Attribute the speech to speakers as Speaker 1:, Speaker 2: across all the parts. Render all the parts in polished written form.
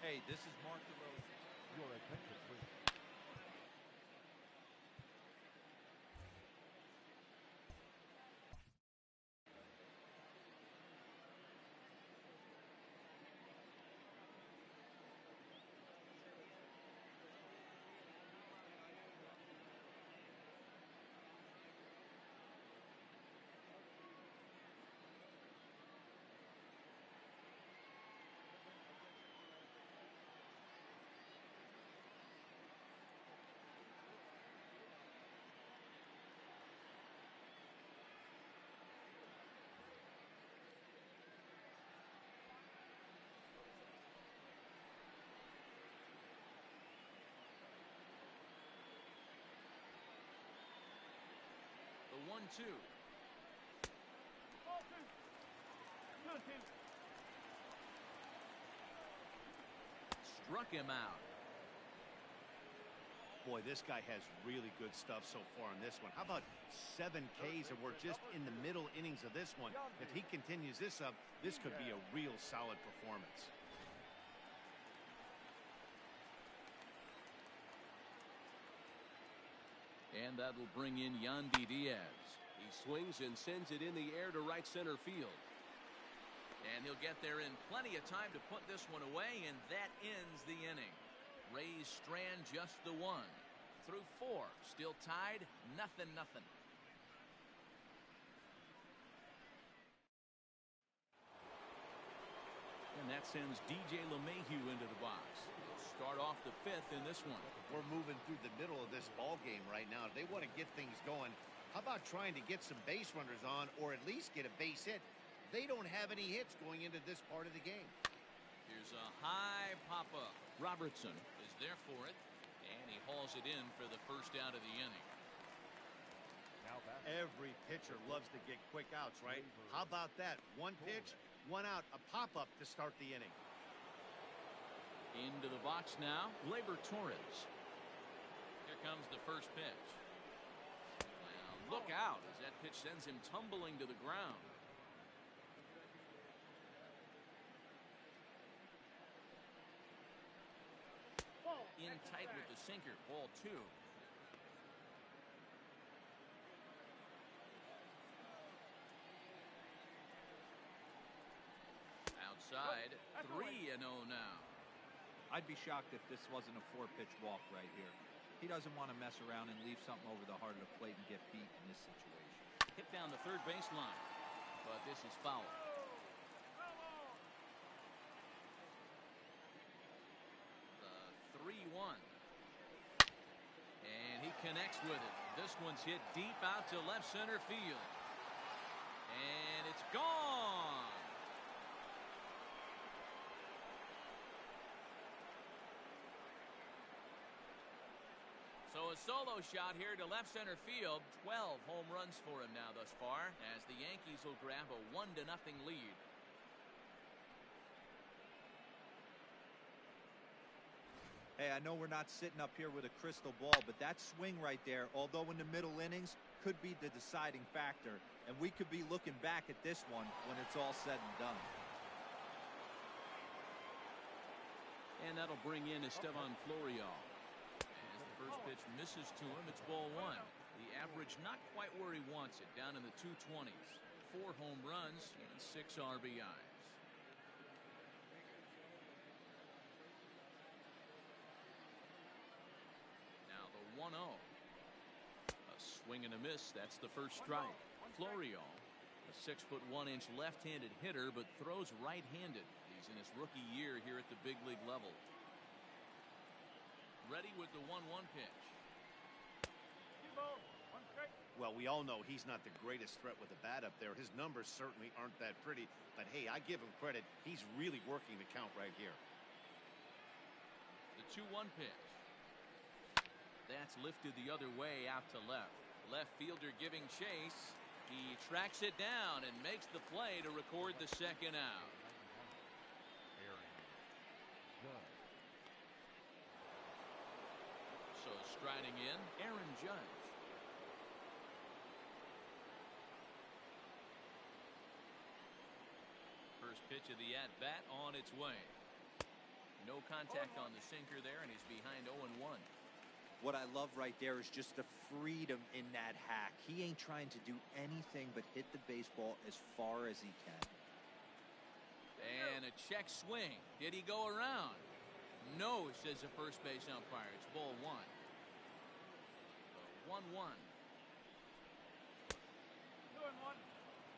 Speaker 1: Hey, this is Mark DeRozan.
Speaker 2: Your attention, please.
Speaker 3: The 1-2. Struck him out.
Speaker 4: Boy, this guy has really good stuff so far on this one. How about 7 Ks, and we're just in the middle innings of this one. If he continues this up, this could be a real solid performance.
Speaker 3: And that'll bring in Yandy Diaz. He swings and sends it in the air to right center field. And he'll get there in plenty of time to put this one away, and that ends the inning. Rays strand just the 1. Through 4. Still tied, 0-0. And that sends DJ LeMahieu into the box. He'll start off the 5th in this one.
Speaker 4: We're moving through the middle of this ball game right now. If they want to get things going, how about trying to get some base runners on, or at least get a base hit? They don't have any hits going into this part of the game.
Speaker 3: Here's a high pop-up. Robertson is there for it, and he hauls it in for the first out of the inning.
Speaker 4: Every pitcher loves to get quick outs, right? How about that? 1 pitch, 1 out, a pop-up to start the inning.
Speaker 3: Into the box now, Gleyber Torres. Here comes the first pitch. Well, look out as that pitch sends him tumbling to the ground. In tight with the sinker, ball 2. Outside, 3-0 now.
Speaker 1: I'd be shocked if this wasn't a 4-pitch walk right here. He doesn't want to mess around and leave something over the heart of the plate and get beat in this situation.
Speaker 3: Hit down the third baseline, but this is foul. The 3-1. And he connects with it. This one's hit deep out to left center field. And it's gone. So a solo shot here to left center field. 12 home runs for him now thus far, as the Yankees will grab a 1-0 lead.
Speaker 1: Hey, I know we're not sitting up here with a crystal ball, but that swing right there, although in the middle innings, could be the deciding factor. And we could be looking back at this one when it's all said and done.
Speaker 3: And that'll bring in Esteban Florial. As the first pitch misses to him, it's ball 1. The average not quite where he wants it, down in the 220s. 4 home runs and 6 RBIs. Now the 1-0. A swing and a miss. That's the first strike. Florial, a 6'1" left-handed hitter, but throws right-handed. He's in his rookie year here at the big league level. Ready with the 1-1 pitch.
Speaker 4: Well, we all know he's not the greatest threat with the bat up there. His numbers certainly aren't that pretty, but hey, I give him credit. He's really working the count right here.
Speaker 3: The 2-1 pitch. That's lifted the other way out to left. Left fielder giving chase. He tracks it down and makes the play to record the second out. So striding in, Aaron Judge. First pitch of the at-bat on its way. No contact on the sinker there, and he's behind 0-1.
Speaker 1: What I love right there is just the freedom in that hack. He ain't trying to do anything but hit the baseball as far as he can.
Speaker 3: And a check swing. Did he go around? No, says the first base umpire. It's ball one. 1-1.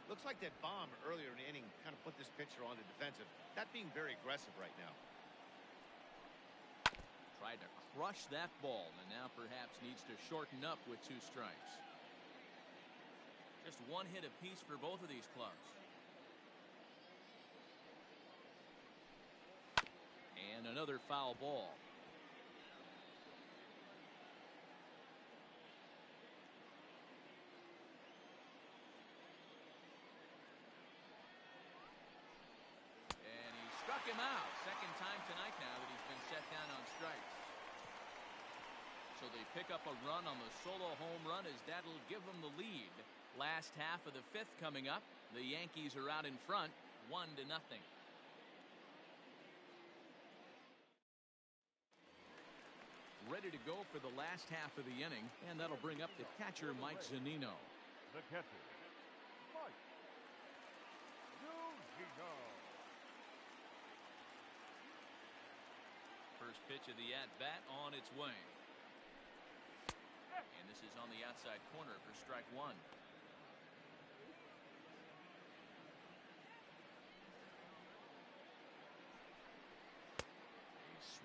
Speaker 4: Looks like that bomb earlier in the inning kind of put this pitcher on the defensive. Not being very aggressive right now.
Speaker 3: Tried to crush that ball, and now perhaps needs to shorten up with 2 strikes. Just 1 hit apiece for both of these clubs. And another foul ball. And he struck him out. Second time tonight now that he's been set down on strikes. So they pick up a run on the solo home run as that'll give them the lead. Last half of the 5th coming up. The Yankees are out in front, 1-0. Ready to go for the last half of the inning, and that'll bring up the catcher, Mike Zunino.
Speaker 2: The catcher, Mike Zunino.
Speaker 3: First pitch of the at-bat on its way. And this is on the outside corner for strike 1.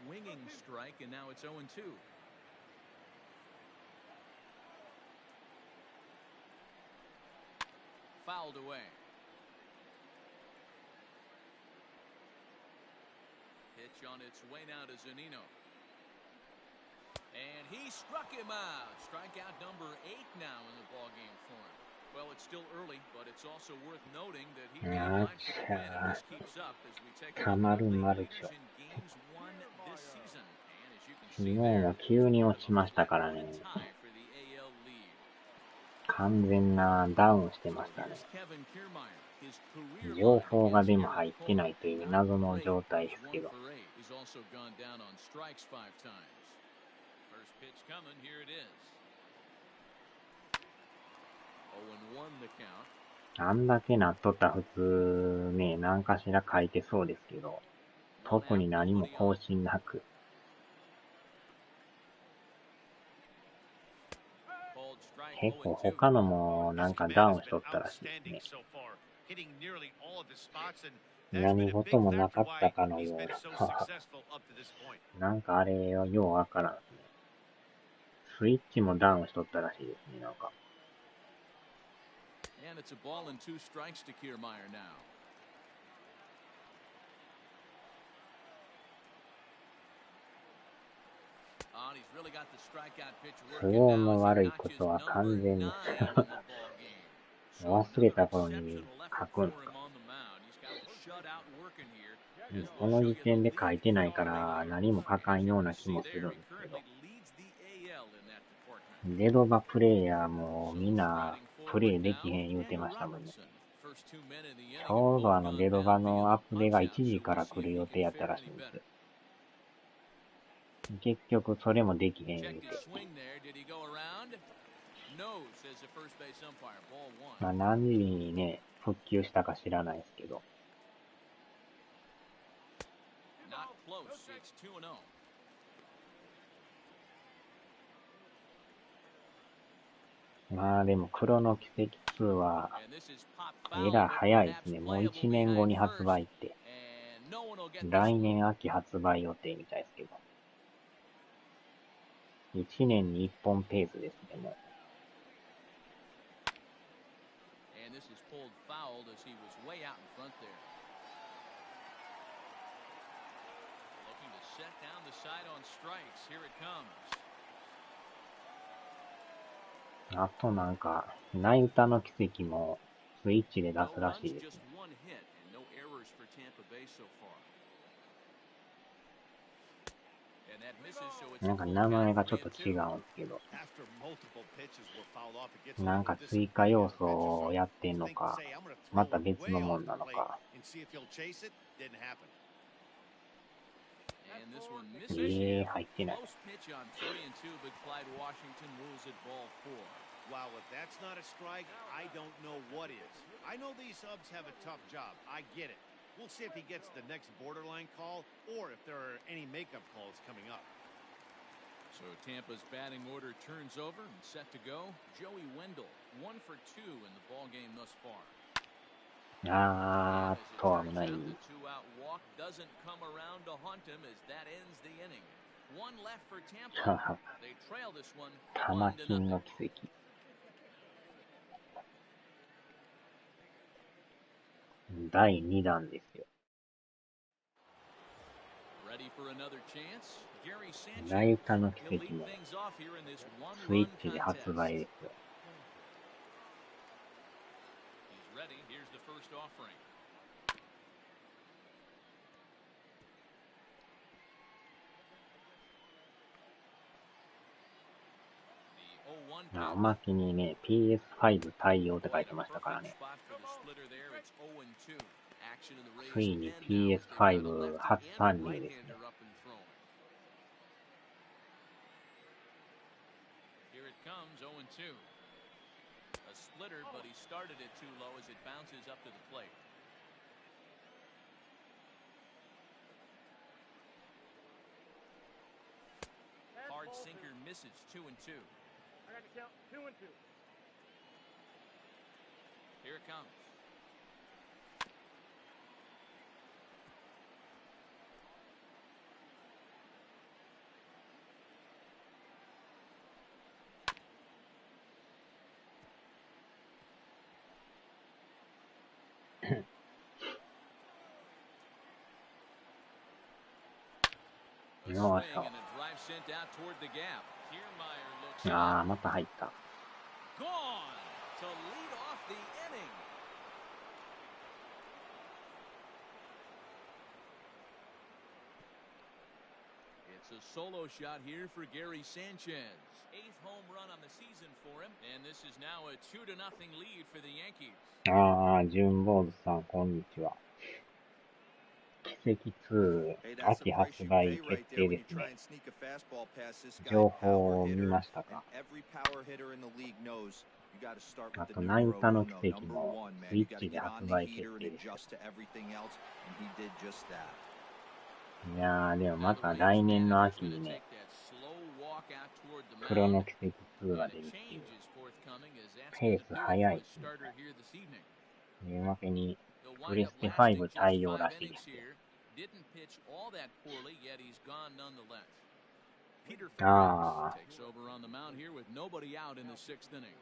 Speaker 3: Swinging strike, and now it's 0-2. Fouled away. Pitch on its way now to Zunino. And he struck him out. Strikeout number 8 now in the ballgame for him. Well, it's still early, but it's also worth noting that he can ride for the win if this keeps up as we take a look at the leaders in games won this season. And as you can see there,
Speaker 5: 急に落ちましたからね。
Speaker 3: tie for the AL lead.
Speaker 5: 完全なダウンしてましたね。
Speaker 3: Kevin Kiermaier, his career
Speaker 5: 情報がでも入ってないという謎の状態ですけど。
Speaker 3: 1 for 8. He's also gone down on strikes 5 times. First pitch coming, here it is. 0-1 the count.
Speaker 5: あんだけなっとったら普通ね、何かしら書いてそうですけど、特に何も更新なく。結構他のもなんかダウンしとったらしいですね。何事もなかったかのような。なんかあれはようわからんですね。スイッチもダウンしとったらしいですね、なんか。
Speaker 3: And it's a ball and 2 strikes to Kiermaier now.
Speaker 5: 都合の悪いことは完全に忘れた頃に書くんですか。この時点で書いてないから何も書かんような気もするんですけど。デドバプレイヤーもみんなプレイできへん言うてましたもんね。ちょうどデドバのアップデが1時から来る予定やったらしいんですよ。結局それもできへん言うて。まあ何時にね、復旧したか知らないですけど。まあでも黒の奇跡2はえらい早いですね。もう1年後に発売って。来年秋発売予定みたいですけど。1年に1本ペースですね、もう。あとなんか、ナイタの奇跡もスイッチで出すらしいですね。なんか名前がちょっと違うんですけど、なんか追加要素をやってんのか、また別のもんなのか。
Speaker 3: And this one misses.
Speaker 5: 入ってない。
Speaker 3: Close pitch on 3-2, but Clyde Washington rules it ball 4.
Speaker 4: Wow, if that's not a strike, I don't know what is. I know these subs have a tough job. I get it. We'll see if he gets the next borderline call or if there are any makeup calls coming up.
Speaker 3: So Tampa's batting order turns over and set to go. Joey Wendell, 1 for 2 in the ball game thus far.
Speaker 5: あーっと、危ない。
Speaker 3: The two-out walk doesn't come around to haunt him as that ends the inning. One left for Tampa. They trail this one
Speaker 5: 玉
Speaker 3: 1-0.
Speaker 5: 金の奇跡。第2弾ですよ。
Speaker 3: Ready for another chance? Gary Sanchez.
Speaker 5: ライタの奇
Speaker 3: He'll
Speaker 5: 跡
Speaker 3: lead
Speaker 5: も
Speaker 3: things off here in this
Speaker 5: スイッ
Speaker 3: one-run
Speaker 5: チで発
Speaker 3: contest.
Speaker 5: 売ですよ。
Speaker 3: He's ready. Here's the first offering. The 0-1
Speaker 5: おまけにね、PS5 対応って書いてましたからね。
Speaker 3: spot for the splitter there. It's 0-2. Action in the Rays
Speaker 5: ついに
Speaker 3: end now as they've got a
Speaker 5: PS5 初参入ですね。
Speaker 3: left-hander up and throwing. Here it comes, 0-2. A splitter, but he started it too low as it bounces up to the plate. Hard sinker misses, 2-2.
Speaker 2: I got to count 2-2.
Speaker 3: Here it comes. A
Speaker 5: No, I
Speaker 3: swing
Speaker 5: saw.
Speaker 3: and a drive sent out toward the gap. Kiermaier looks
Speaker 5: あ
Speaker 3: up.
Speaker 5: ー、また入った。
Speaker 3: Gone to lead off the inning. It's a solo shot here for Gary Sanchez. 8th home run on the season for him, and this is now a 2-0 lead for the Yankees.
Speaker 5: あー、ジュンボーズさん、こんにちは。奇跡2、
Speaker 1: Hey, that's
Speaker 5: 秋
Speaker 1: a
Speaker 5: 発
Speaker 1: price you
Speaker 5: 売
Speaker 1: pay
Speaker 5: 決
Speaker 1: right
Speaker 5: 定
Speaker 1: there
Speaker 5: で
Speaker 1: when you
Speaker 5: す
Speaker 1: try
Speaker 5: ね。
Speaker 1: and sneak a fastball past this guy.
Speaker 5: 情報
Speaker 1: Power
Speaker 5: を見
Speaker 1: hitter,
Speaker 5: ました
Speaker 1: and
Speaker 5: か？
Speaker 1: every power hitter in the league knows you got to start
Speaker 5: あ
Speaker 1: with the
Speaker 5: と、ナイ
Speaker 1: numero
Speaker 5: タの
Speaker 1: uno,
Speaker 5: 奇跡
Speaker 1: number
Speaker 5: も
Speaker 1: one,
Speaker 5: ス
Speaker 1: man.
Speaker 5: イ
Speaker 1: You
Speaker 5: ッ
Speaker 1: got
Speaker 5: チ
Speaker 1: to
Speaker 5: で
Speaker 1: get
Speaker 5: 発
Speaker 1: on the
Speaker 5: 売決
Speaker 1: heater
Speaker 5: 定
Speaker 1: and
Speaker 5: ですよ。
Speaker 1: adjust to everything else, and he did just that.
Speaker 5: いやー、でも
Speaker 3: Now
Speaker 5: ま
Speaker 3: the
Speaker 5: た
Speaker 3: Rays
Speaker 5: 来年の
Speaker 3: manager's
Speaker 5: 秋
Speaker 3: going
Speaker 5: に
Speaker 3: to
Speaker 5: ね、
Speaker 3: take that slow walk out toward the
Speaker 5: 黒の
Speaker 3: mound.
Speaker 5: 奇跡2が
Speaker 3: And
Speaker 5: 出
Speaker 3: a
Speaker 5: るってい
Speaker 3: change
Speaker 5: う。
Speaker 3: is forthcoming as that's
Speaker 5: ペ
Speaker 3: going
Speaker 5: ー
Speaker 3: to
Speaker 5: ス
Speaker 3: do it
Speaker 5: 早
Speaker 3: for
Speaker 5: い
Speaker 3: his
Speaker 5: ですね。
Speaker 3: starter here this evening.
Speaker 5: おまけに、
Speaker 3: He'll
Speaker 5: プ
Speaker 3: wind
Speaker 5: レ
Speaker 3: up
Speaker 5: ステ
Speaker 3: lasting
Speaker 5: 5
Speaker 3: just
Speaker 5: 対応
Speaker 3: 5
Speaker 5: らしいで
Speaker 3: innings
Speaker 5: すよ。
Speaker 3: here. Didn't pitch all that poorly, yet he's gone nonetheless. Peter
Speaker 5: あ
Speaker 3: Ferentz takes over on the mound here with nobody out in the 6th inning.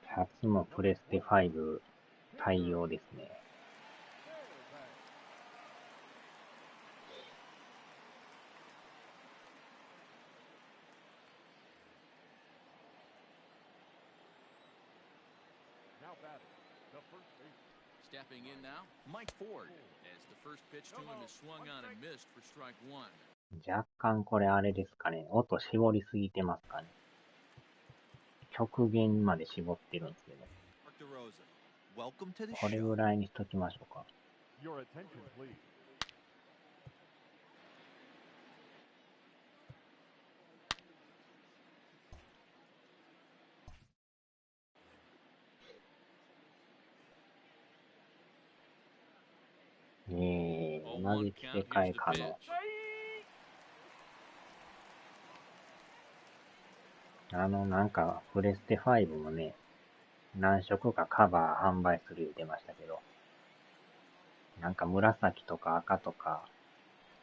Speaker 5: ー、初のプレステ5対応ですね。
Speaker 2: Now batting, the first baseman.
Speaker 3: Stepping in now, Mike Ford, as the first pitch to him is swung on and missed for strike 1.
Speaker 5: 若干これあれですかね。音絞りすぎてますかね。極限まで絞ってるんですけど。
Speaker 1: Mark DeRosa, welcome to the
Speaker 5: これ
Speaker 1: show.
Speaker 5: ぐらいにしときましょうか。
Speaker 2: Your attention, please.
Speaker 5: 同じ着せ替え可能。なんか、プレステ5もね、何色かカバー販売する言ってましたけど、なんか紫とか赤とか、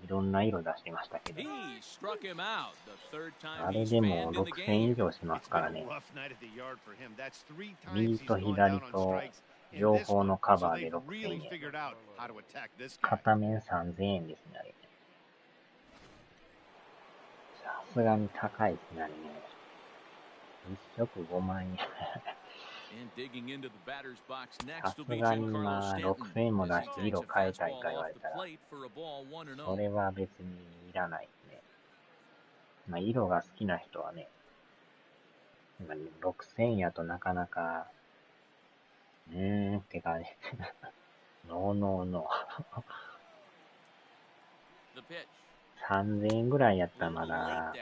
Speaker 5: いろんな色出してましたけど、
Speaker 3: He struck him out the third
Speaker 5: あ
Speaker 3: time
Speaker 5: れ
Speaker 3: he's
Speaker 5: でも
Speaker 3: fanned in the
Speaker 5: 6000 以
Speaker 3: game.
Speaker 5: 上します
Speaker 4: It's
Speaker 5: か
Speaker 4: been
Speaker 5: ら
Speaker 4: a
Speaker 5: ね。
Speaker 4: rough night at the yard for him. That's 3 times
Speaker 5: 右
Speaker 4: he's
Speaker 5: と
Speaker 4: gone
Speaker 5: 左
Speaker 4: down on
Speaker 5: と
Speaker 4: strikes. In
Speaker 5: 両
Speaker 4: this
Speaker 5: 方の
Speaker 4: one,
Speaker 5: カ
Speaker 4: so
Speaker 5: バーで
Speaker 4: they've
Speaker 5: 6000
Speaker 4: really
Speaker 5: 円。
Speaker 4: figured out how to attack this guy.
Speaker 5: 片面3000円ですね、あれ。さすがに高いですね、あれね。一色5万円。
Speaker 3: And digging into the batter's box
Speaker 5: さ
Speaker 3: next
Speaker 5: す
Speaker 3: will be
Speaker 5: がに
Speaker 3: Giancarlo
Speaker 5: まあ、
Speaker 3: Stanton
Speaker 5: 6000円も出
Speaker 3: as
Speaker 5: し
Speaker 3: he
Speaker 5: て
Speaker 3: takes
Speaker 5: 色
Speaker 3: a
Speaker 5: 変えたい
Speaker 3: fastball
Speaker 5: か言わ
Speaker 3: off
Speaker 5: れ
Speaker 3: the
Speaker 5: たら、
Speaker 3: plate for a ball 1-0.
Speaker 5: それは別にいらないですね。まあ、色が好きな人はね、まあ6000やとなかなか、って感じ。ノーノーノー。
Speaker 3: The pitch.
Speaker 5: 3000円ぐらいやったらまだ、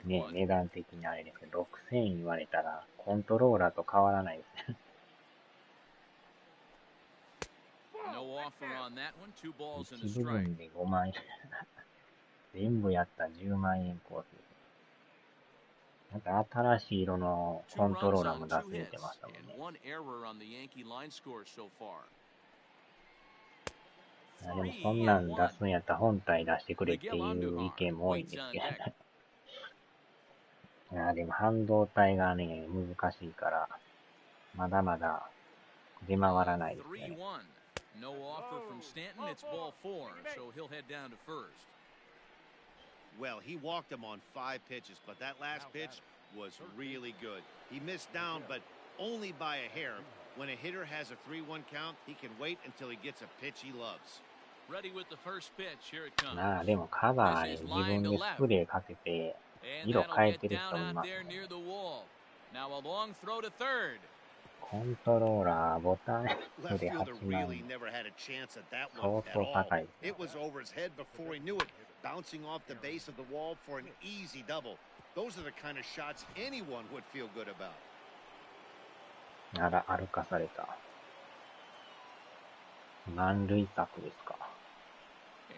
Speaker 5: ね、値段的にあれですけど、6000円言われたら、コントローラーと変わらないですね。一部分で5万円。全部やったら10万円コース。なんか新しい色のコントローラーも出せてましたもんね。でもそんなん出すんやったら本体出してくれっていう意見も多いんですけどね。でも半導体がね、難しいから、まだまだ出回らないですね。
Speaker 4: Well, he walked him on 5 pitches, but that last pitch was really good. He missed down, but only by a hair. When a hitter has a 3-1 count, he can wait until he gets a pitch he loves.
Speaker 3: Ready with the first pitch. Here it comes.
Speaker 5: でもカバーに自分でスプレーかけて色変えてる人もいますね。コントローラーボタンで8万円。相当高い。
Speaker 4: It was over his head before he knew it, bouncing off the base of the wall for an easy double. Those are the kind of shots anyone would feel good about.
Speaker 5: 歩かされた。満塁策ですか。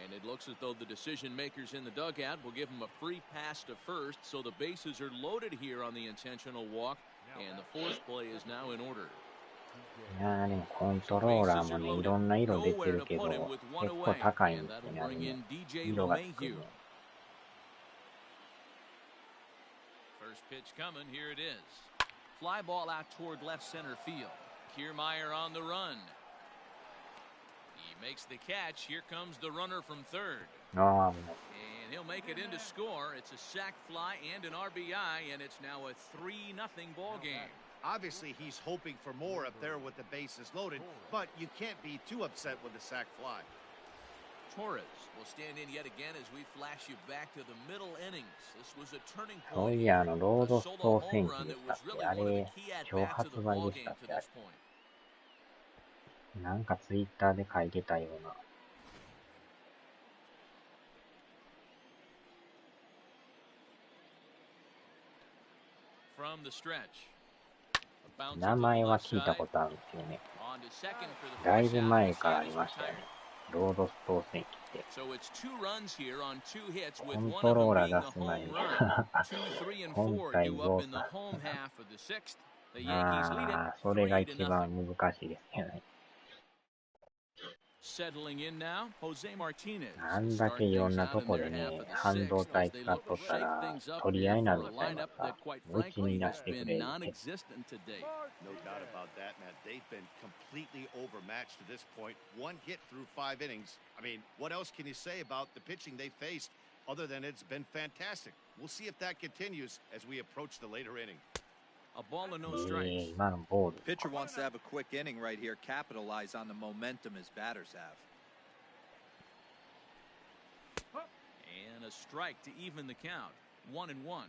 Speaker 3: And it looks as though the decision makers in the dugout will give him a free pass to first, so the bases are loaded here on the intentional walk, and the force play is now in order.
Speaker 5: でもコントローラーもね、いろんな色出てるけど、結構高いんですよね、あれね。色がつくね。
Speaker 3: First pitch coming, here it is. Fly ball out toward left center field. Kiermaier on the run. He makes the catch. Here comes the runner from third. And he'll make it in to score. It's a sac fly and an RBI, and it's now a 3-0 ball game.
Speaker 4: Obviously, he's hoping for more up there with the bases loaded, but you can't be too upset with the sac fly.
Speaker 3: Torres will stand in yet again as we flash you back to the middle innings. This was a turning
Speaker 5: そう
Speaker 3: point.
Speaker 5: いや、ロードストー戦記でしたっけ？あれ、今日発売でしたっけ？あれ。なんかツイッターで書いてたような。
Speaker 3: From the stretch.
Speaker 5: 名前は聞いたことあるんですよね。だいぶ前からありましたよね。ロードストー戦記って。コントローラー出す前に本体増産。それが一番難しいですけどね。あんだけいろんなとこでね、半導体使っとったら、取り合いになるみたいなさ、うちに出してくれって。
Speaker 4: No doubt about that, Matt. They've been completely overmatched to this point. One hit through 5 innings. I mean, what else can you say about the pitching they faced other than it's been fantastic? We'll see if that continues as we approach the later inning.
Speaker 3: A ball and no strikes.
Speaker 1: Pitcher wants to have a quick inning right here, capitalize on the momentum his batters have.
Speaker 3: And a strike to even the count. 1-1.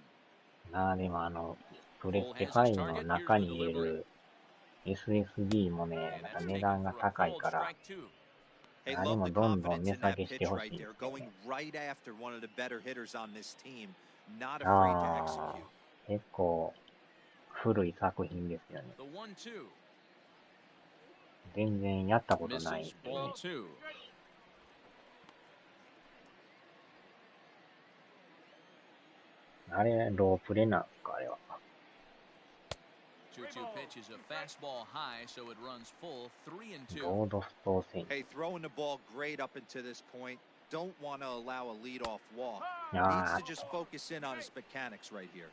Speaker 5: でもプレステ5の中に入れる SSD もね、なんか値段が高いから、でもどんどん値下げしてほしいんですよね。結構古い作品ですよね。全然やったことないんでね。あれ、ロープレなんですか、あれは。ロードストー戦記。
Speaker 1: Hey, throwing the ball great up into this point. Don't want to allow a leadoff walk. Needs to just focus in on his mechanics right here.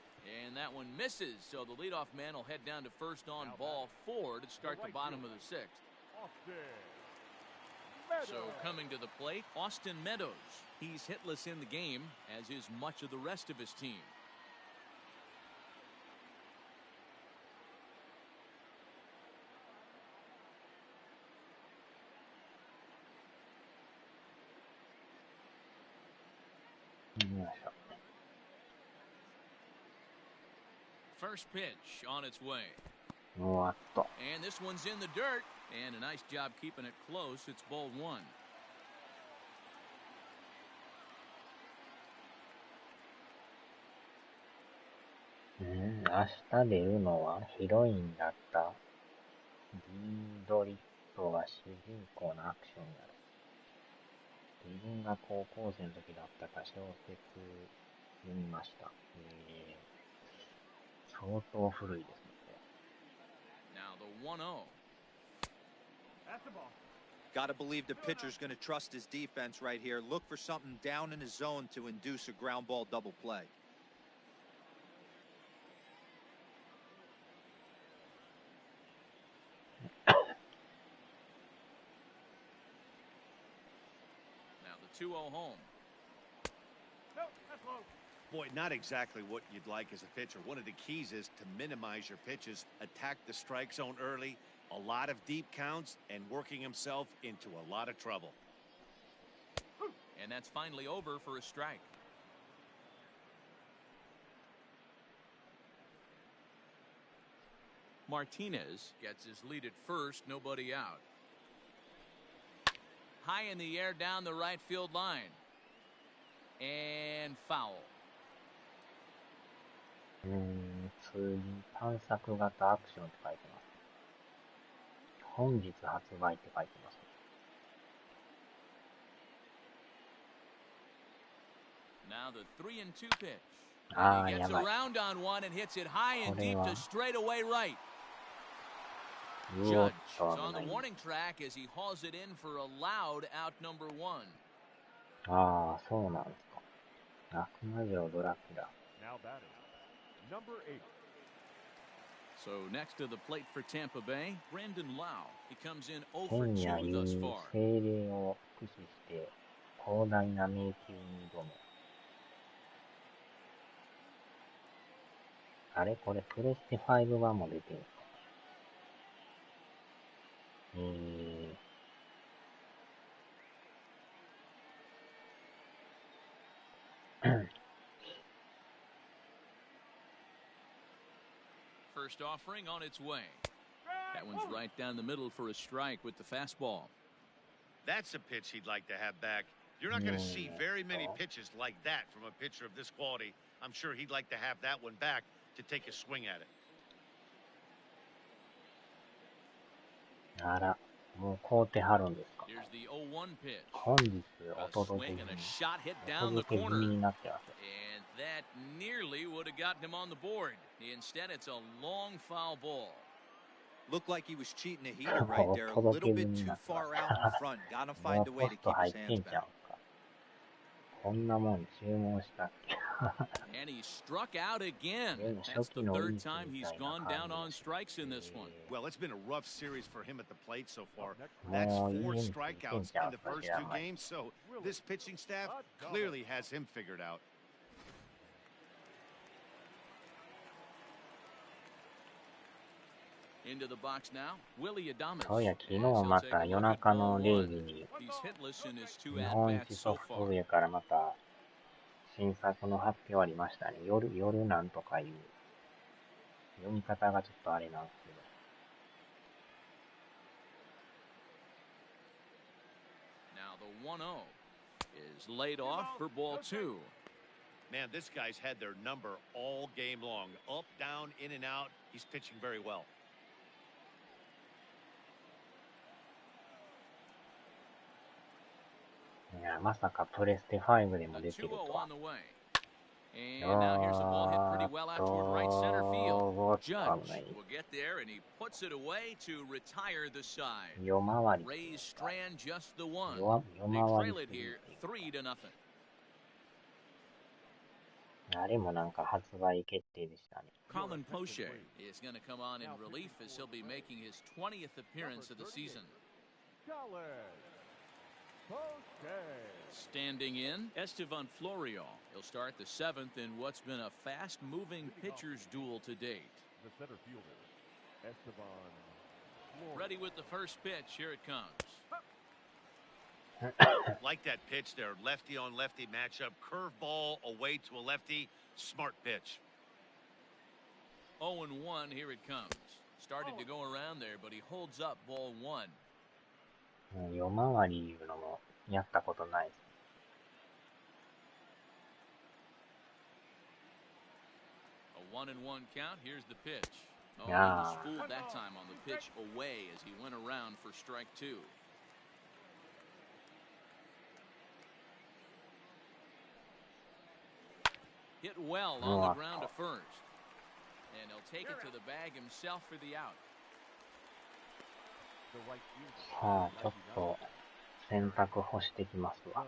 Speaker 3: And that one misses, so the leadoff man will head down to first on ball 4 to start the bottom of the 6th. So coming to the plate, Austin Meadows. He's hitless in the game, as is much of the rest of his team. First pitch on its way. And this one's in the dirt. And a nice job keeping it close. It's ball 1.
Speaker 5: 明日出るのはヒロインだったディードリットが主人公のアクションやる。自分が高校生の時だったか小説読みました。相当古いですね。
Speaker 3: Now the 1-0.
Speaker 2: That's the ball.
Speaker 1: Got to believe the pitcher's going to trust his defense right here. Look for something down in his zone to induce a ground ball double play.
Speaker 3: Now the 2-0 home.
Speaker 2: No, that's low.
Speaker 4: Boy, not exactly what you'd like as a pitcher. One of the keys is to minimize your pitches, attack the strike zone early, a lot of deep counts, and working himself into a lot of trouble.
Speaker 3: And that's finally over for a strike. Martinez gets his lead at first, nobody out. High in the air down the right field line. And foul.
Speaker 5: 普通に探索型アクションって書いてます。本日発売って書いてます。
Speaker 3: Now the 3-2 pitch. And he gets around on one and hits it high and deep to straightaway right. Judge is on the warning track as he hauls it in for a loud out number 1.
Speaker 5: ああ、そうなんですか。悪魔城ドラキュラ。
Speaker 2: Now batting. Number 8.
Speaker 3: So next to the plate for Tampa Bay, Brandon Lau. He comes in 0 for
Speaker 5: 天や
Speaker 3: 2
Speaker 5: 有
Speaker 3: thus
Speaker 5: に
Speaker 3: far.
Speaker 5: 精霊を駆使して広大な迷宮に挑む。あれこれプレステ5版も出てるんですか。
Speaker 3: First offering on its way. That one's right down the middle for a strike with the fastball.
Speaker 4: That's a pitch he'd like to have back. You're not going to see very many pitches like that from a pitcher of this quality. I'm sure he'd like to have that one back to take a swing at it.
Speaker 5: あら、もう買うてはるんですか。
Speaker 3: Here's the 0-1 pitch.
Speaker 5: 本日お
Speaker 3: A
Speaker 5: 届け
Speaker 3: swing
Speaker 5: 済
Speaker 3: and a
Speaker 5: み。
Speaker 3: shot hit
Speaker 5: お
Speaker 3: down the
Speaker 5: 届け済
Speaker 3: corner.
Speaker 5: みになってます。
Speaker 3: And that nearly would have gotten him on the board. Instead, it's a long foul ball.
Speaker 1: Looked like he was cheating a heater right there. A little bit too far out in front. Got to
Speaker 5: も
Speaker 1: find
Speaker 5: う
Speaker 1: a
Speaker 5: ポ
Speaker 1: way
Speaker 5: ス
Speaker 1: to
Speaker 5: ト
Speaker 1: keep
Speaker 5: 入
Speaker 1: his
Speaker 5: ってん
Speaker 1: hands
Speaker 5: ちゃ
Speaker 1: back.
Speaker 5: うか。こんなもん注文したっけ。
Speaker 3: And he struck out again.
Speaker 5: でも
Speaker 3: That's
Speaker 5: 初期
Speaker 3: the
Speaker 5: のいい
Speaker 3: third
Speaker 5: 人
Speaker 3: time
Speaker 5: み
Speaker 3: he's
Speaker 5: たいな
Speaker 3: gone
Speaker 5: 感
Speaker 3: down on
Speaker 5: じ
Speaker 3: strikes in this one.
Speaker 4: Well, it's been a rough series for him at the plate so far.
Speaker 2: Next.
Speaker 4: That's
Speaker 5: もういい
Speaker 4: 4
Speaker 5: についてん
Speaker 4: strikeouts
Speaker 5: ちゃ
Speaker 4: in
Speaker 5: う
Speaker 4: the
Speaker 5: か
Speaker 4: first
Speaker 5: 知ら
Speaker 4: 2
Speaker 5: ない。
Speaker 4: games, so this pitching staff clearly has him figured out.
Speaker 3: Into the box now, Willie Adames.
Speaker 5: そうや、昨日また夜中の0時に
Speaker 3: He's hitless in his 2
Speaker 5: 日本
Speaker 3: at-bats
Speaker 5: 一ソ
Speaker 3: so
Speaker 5: フト
Speaker 3: far.
Speaker 5: 上からまた新作の発表ありましたね。夜なんとかいう読み方がちょっとあれなんですけど。
Speaker 3: Now the 1-0 is laid off for ball 2.
Speaker 4: Man, this guy's had their number all game long. Up, down, in and out. He's pitching very well.
Speaker 5: いや、まさかプレステ5でも
Speaker 3: The
Speaker 5: 出てる
Speaker 3: 2-0
Speaker 5: とは。
Speaker 3: on the way. And now here's a ball hit pretty well out toward right center field. Judge will get there, and he puts it away to retire the side.
Speaker 5: 夜回り。
Speaker 3: Rays strand just the one.
Speaker 5: 夜
Speaker 3: They
Speaker 5: 回
Speaker 3: trail
Speaker 5: り
Speaker 3: it
Speaker 5: する
Speaker 3: here 3-0.
Speaker 5: あれもなんか発売決定でしたね。
Speaker 3: Colin Poche is going to come on in relief as he'll be making his 20th appearance of the season. Standing in, Estevan Florio. He'll start the 7th in what's been a fast-moving pitcher's duel to date.
Speaker 2: The center fielder, Estevan.
Speaker 3: Ready with the first pitch. Here it comes.
Speaker 4: Like that pitch there. Lefty on lefty matchup. Curveball away to a lefty. Smart pitch.
Speaker 3: 0-1. Here it comes. Started to go around there, but he holds up ball 1.
Speaker 5: 夜回りいうのもやったことないです。
Speaker 3: A 1-1 count. Here's the pitch. Oh,
Speaker 5: Yeah.
Speaker 3: he was fooled that time on the pitch away as he went around for strike 2. Hit well on the ground to first. And he'll take it to the bag himself for the out.
Speaker 5: さあ、ちょっと選択干してきますわ。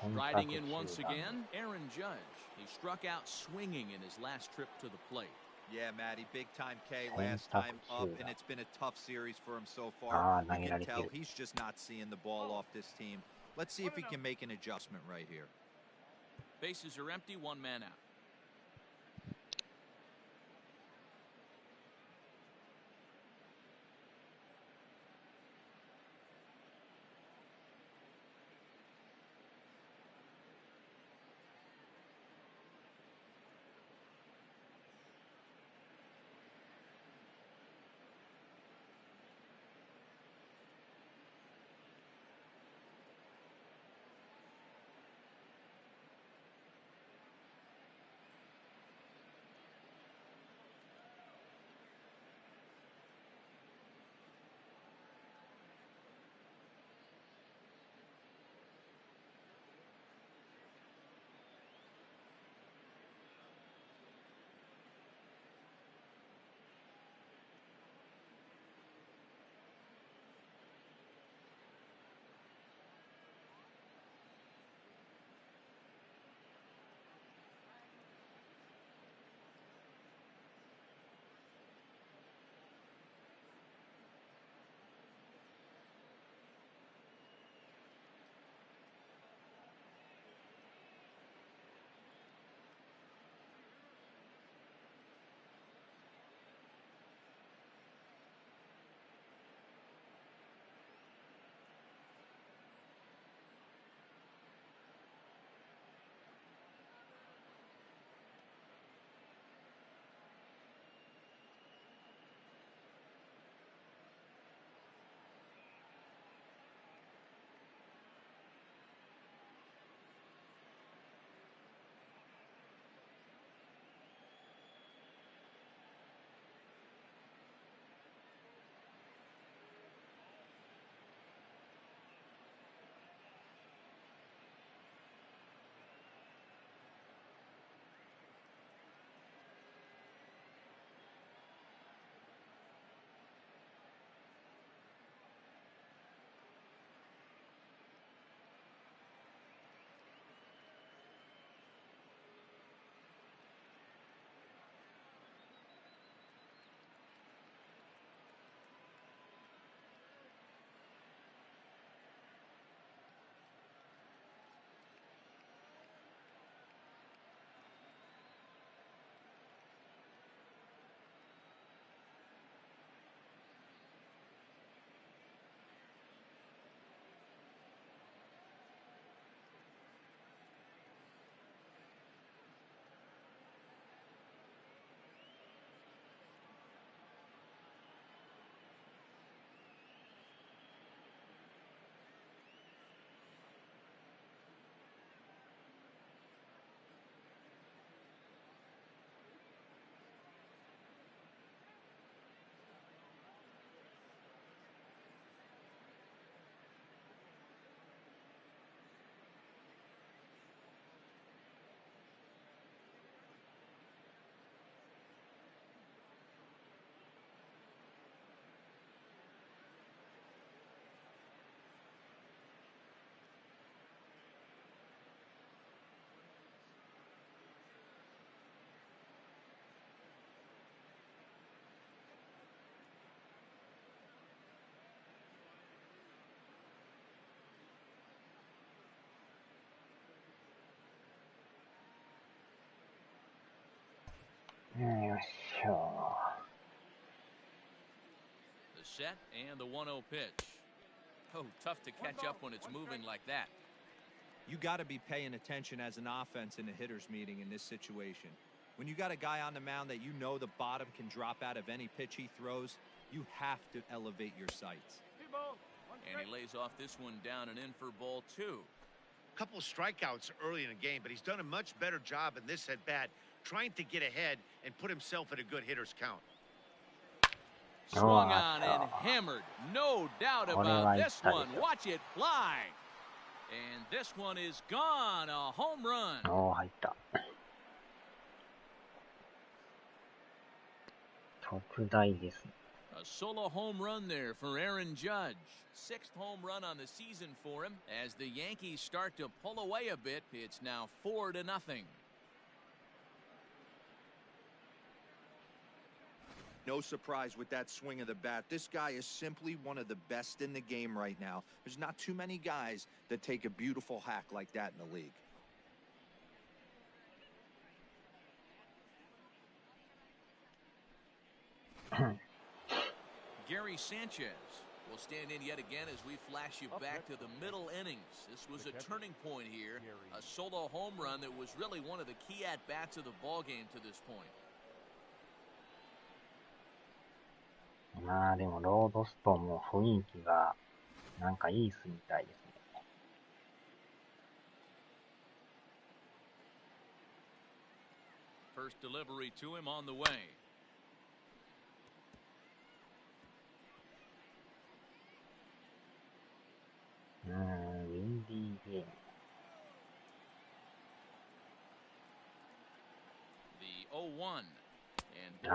Speaker 5: 選択
Speaker 3: Riding in once
Speaker 5: 中だ。
Speaker 3: again, Aaron Judge. He struck out swinging in his last trip to the plate.
Speaker 1: Yeah, Matty, big time K last time up, and it's been a tough series for him so far.
Speaker 5: Ah,
Speaker 1: You can tell he's just not seeing the ball off this team. Let's see if he can make an adjustment right here.
Speaker 3: Bases are empty, one man out.
Speaker 5: よっしょ。
Speaker 3: The set and the 1-0 pitch. Oh, tough to catch up when it's moving like that.
Speaker 1: You got to be paying attention as an offense in a hitter's meeting in this situation. When you got a guy on the mound that you know the bottom can drop out of any pitch he throws, you have to elevate your sights.
Speaker 3: And he lays off this one down and in for ball 2.
Speaker 4: couple strikeouts early in the game, but he's done a much better job in this at bat, trying to get ahead and put himself in a good hitter's count.
Speaker 3: Swung on and hammered. No doubt about this one. Watch it fly. And this one is gone. A home run.
Speaker 5: 入った。特大ですね。
Speaker 3: A solo home run there for Aaron Judge. 6th home run on the season for him. As the Yankees start to pull away a bit, it's now 4-0.
Speaker 1: No surprise with that swing of the bat. This guy is simply one of the best in the game right now. There's not too many guys that take a beautiful hack like that in the league.
Speaker 3: Gary Sanchez will stand in yet again as we flash you back to the middle innings. This was a turning point here. A solo home run that was really one of the key at-bats of the ball game to this point.
Speaker 5: まあでもロードストも雰囲気がなんかいいっすみたいですね。
Speaker 3: First delivery to him on the way.
Speaker 5: ウィンディーゲーム。
Speaker 3: The 0-1.
Speaker 5: しか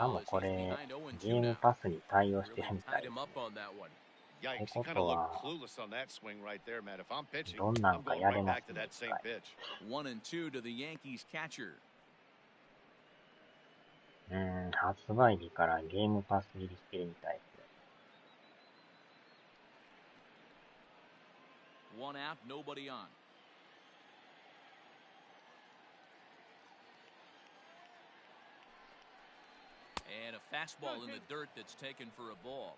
Speaker 5: もこれゲームパスに対応してるみたいですね。ってことはどんなんかやれますね。発売日からゲームパス入りしてるみたいですね。
Speaker 3: One out, nobody on. And a fastball in the dirt that's taken for a ball.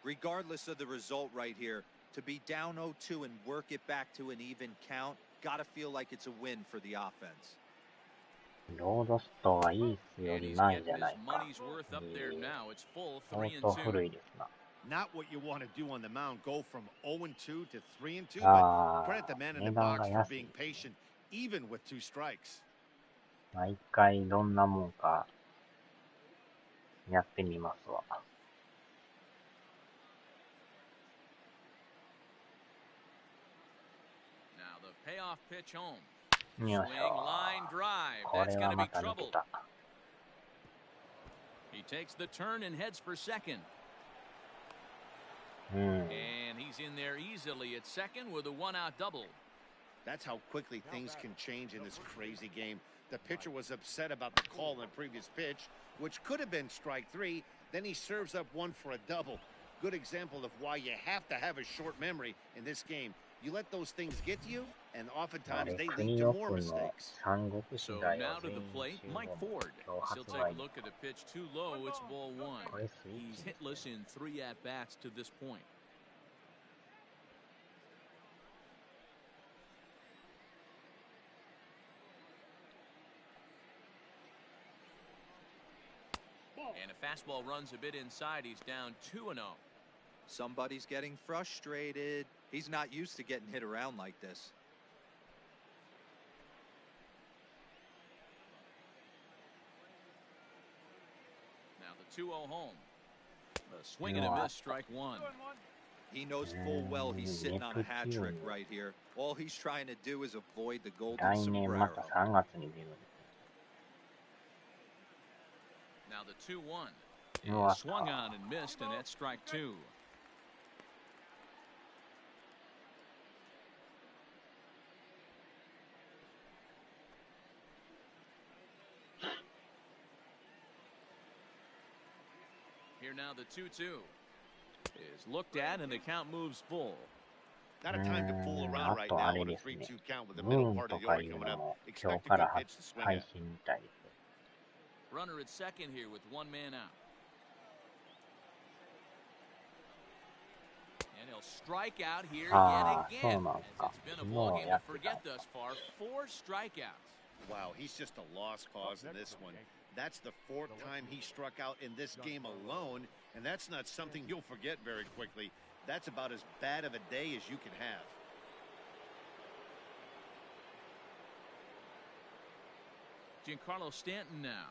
Speaker 1: Regardless of the result right here, to be down 0-2 and work it back to an even count, gotta feel like it's a win for the offense.
Speaker 5: ロードストはいいっすより前じゃないか。相当古いですな。
Speaker 4: Not what you want to do on the mound. Go from 0-2 to 3-2. But credit the man in the
Speaker 5: 値段
Speaker 4: box
Speaker 5: が
Speaker 4: for
Speaker 5: 安い。
Speaker 4: being patient, even with 2 strikes.
Speaker 5: 毎回どんなもんかやってみますわ。
Speaker 3: Now the payoff pitch home.
Speaker 5: よいしょ。これはまた抜けた。
Speaker 3: He takes the turn and heads for second.
Speaker 5: うん。
Speaker 3: And he's in there easily at second with a 1-out double.
Speaker 4: That's how quickly things can change in this crazy game. The pitcher was upset about the call in the previous pitch, which could have been strike 3. Then he serves up one for a double. Good example of why you have to have a short memory in this game. You let those things get to you, and oftentimes they lead to more mistakes.
Speaker 3: So now to the plate, Mike Ford. He'll take a look at a pitch too low. It's ball 1. He's hitless in 3 at-bats to this point. And a fastball runs a bit inside. He's down 2-0.
Speaker 1: Somebody's getting frustrated. He's not used to getting hit around like this.
Speaker 3: Now the 2-0 home. A swing and a miss, strike 1.
Speaker 1: He knows full well he's sitting on a hat trick right here. All he's trying to do is avoid the golden
Speaker 5: 来年また
Speaker 1: sombrero.
Speaker 5: 3月に出るんです。
Speaker 3: Now the 2-1
Speaker 5: うわ
Speaker 3: is swung on and missed, and that's strike 2. Here now the 2-2 is looked at, and the count moves full.
Speaker 4: Not a time to fool around right
Speaker 5: あとあ
Speaker 4: now
Speaker 5: れ
Speaker 4: on a
Speaker 5: ですね。
Speaker 4: 3-2 count with the
Speaker 5: ム
Speaker 4: middle
Speaker 5: ーン
Speaker 4: part
Speaker 5: と
Speaker 4: of the
Speaker 5: か
Speaker 4: order
Speaker 5: いう
Speaker 4: coming
Speaker 5: の
Speaker 4: up.
Speaker 5: も今
Speaker 4: Expect
Speaker 5: 日か
Speaker 4: a
Speaker 5: ら
Speaker 4: good pitch to swing
Speaker 5: 配
Speaker 4: at.
Speaker 5: 信みたいです。
Speaker 3: Runner at second here with 1 man out. And he'll strike out here yet again. As it's been a ball game to forget thus far. 4 strikeouts.
Speaker 4: Wow, he's just a lost cause in this one. That's the 4th time he struck out in this game alone, and that's not something you'll forget very quickly. That's about as bad of a day as you can have.
Speaker 3: Giancarlo Stanton now,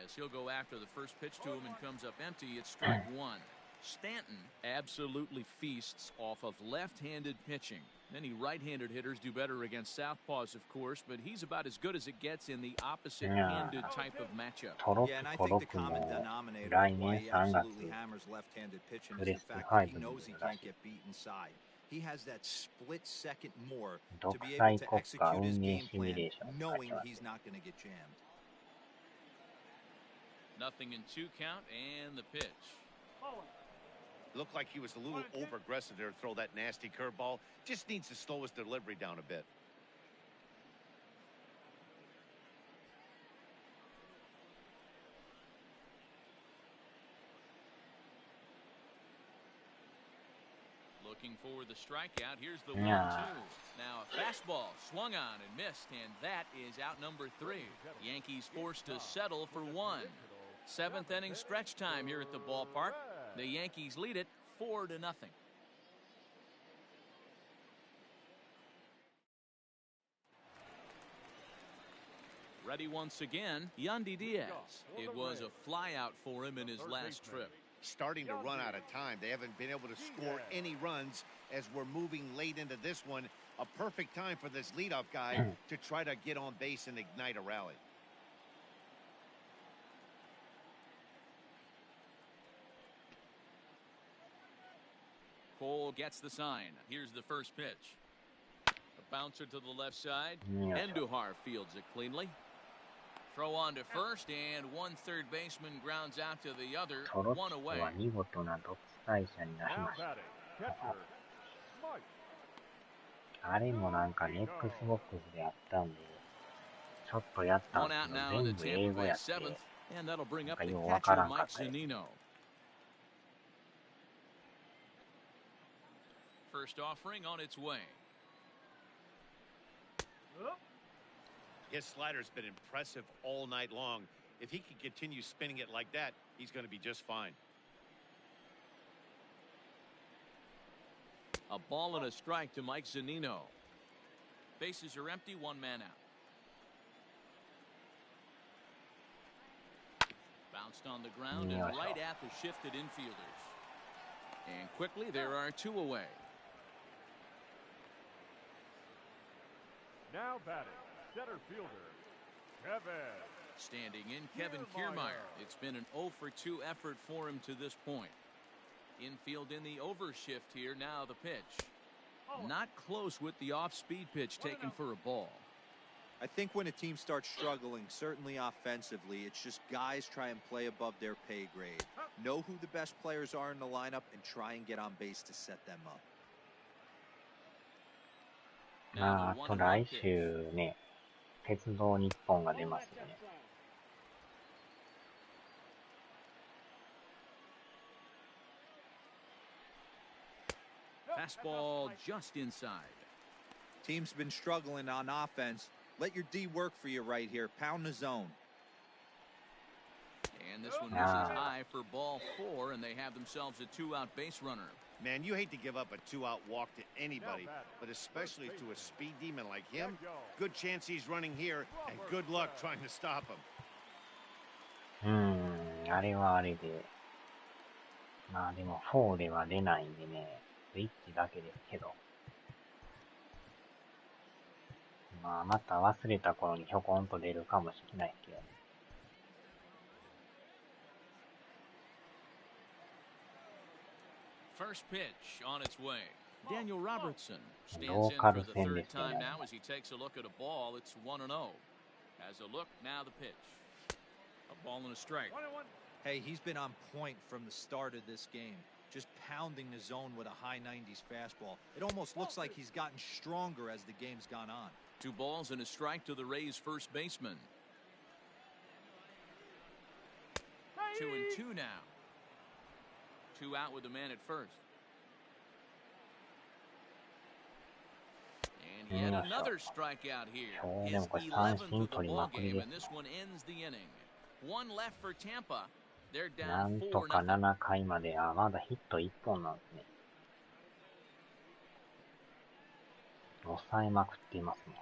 Speaker 3: as he'll go after the first pitch to him and comes up empty. It's strike one. Stanton absolutely feasts off of left-handed pitching. Many right-handed hitters do better against southpaws, of course, but he's about as good as it gets in the opposite-handed type of matchup.
Speaker 1: Yeah, and I think the common denominator of why he absolutely hammers left-handed pitching is the fact that he knows he can't get beat inside. He has that split second more to be able to execute his game plan, knowing he's not going to get jammed.
Speaker 3: 0-2 count, and the pitch.
Speaker 4: Looked like he was a little over-aggressive there to throw that nasty curveball. Just needs to slow his delivery down a bit.
Speaker 3: Looking for the strikeout. Here's the 1-2. Now a fastball swung on and missed, and that is out number 3. Yankees forced to settle for 1. 7th inning stretch time here at the ballpark. The Yankees lead it 4-0. Ready once again, Yandy Diaz. It was a flyout for him in his last trip.
Speaker 4: Starting to run out of time. They haven't been able to score any runs as we're moving late into this one. A perfect time for this leadoff guy to try to get on base and ignite a rally.
Speaker 3: Cole gets the sign. Here's the first pitch. A bouncer to the left side. Andujar fields it cleanly. Throw on to first, and one third baseman grounds out to the other.
Speaker 5: トロッ
Speaker 3: One
Speaker 5: ト
Speaker 3: away.
Speaker 5: は見事な独裁者になり
Speaker 2: Now
Speaker 5: ました。
Speaker 2: batting, catcher, Mike.
Speaker 5: あれもなんかネックスボックスでやったんで、ちょっとやったん
Speaker 3: One
Speaker 5: で
Speaker 3: out
Speaker 5: すけど、
Speaker 3: now in
Speaker 5: 全
Speaker 3: the
Speaker 5: 部英
Speaker 3: Tampa
Speaker 5: 語
Speaker 3: Bay
Speaker 5: やって、
Speaker 3: 7th, and that'll bring up the
Speaker 5: ようわ
Speaker 3: catcher
Speaker 5: からんか
Speaker 3: Mike
Speaker 5: ったです。
Speaker 3: Zunino. First offering on its way.
Speaker 4: His slider's been impressive all night long. If he can continue spinning it like that, he's going to be just fine.
Speaker 3: A ball and a strike to Mike Zunino. Bases are empty, one man out. Bounced on the ground and right at the shifted infielders. And quickly there are 2 away.
Speaker 2: Now batting, center fielder, Kevin.
Speaker 3: Standing in, Kevin Kiermaier. It's been an 0-for-2 effort for him to this point. Infield in the overshift here. Now the pitch. Not close with the off-speed pitch taken for a ball.
Speaker 1: I think when a team starts struggling, certainly offensively, it's just guys try and play above their pay grade. Know who the best players are in the lineup and try and get on base to set them up.
Speaker 5: まあ、あと来週ね、鉄道日本が出ますよね。
Speaker 3: Fastball just inside.
Speaker 1: Team's been struggling on offense. Let your D work for you right here. Pound the zone.
Speaker 3: And this one misses high for ball 4, and they have themselves a 2-out base runner.
Speaker 4: Man, you hate to give up a 2-out walk to anybody, but especially to a speed demon like him. Good chance he's running here, and good luck trying to stop him.
Speaker 5: あれはあれで、まあでも4では出ないんでね、スイッチだけですけど。まあまた忘れた頃にひょこんと出るかもしれないですけどね。
Speaker 3: First pitch on its way. Daniel Robertson stands in for the 3rd time now as he takes a look at a ball. It's 1-0. Has a look, now the pitch. A ball and a strike.
Speaker 1: Hey, he's been on point from the start of this game. Just pounding the zone with a high 90s fastball. It almost looks like he's gotten stronger as the game's gone on.
Speaker 3: 2 balls and a strike to the Rays' first baseman. 2-2 now. 2 out with the man at first. And yet another strikeout here. His 11th of the ball game, and this one ends the inning. 1 left for Tampa. They're
Speaker 5: なん
Speaker 3: down
Speaker 5: とか
Speaker 3: 4-0.
Speaker 5: 7回まで、まだヒット1本なんですね。抑えまくっていますもん。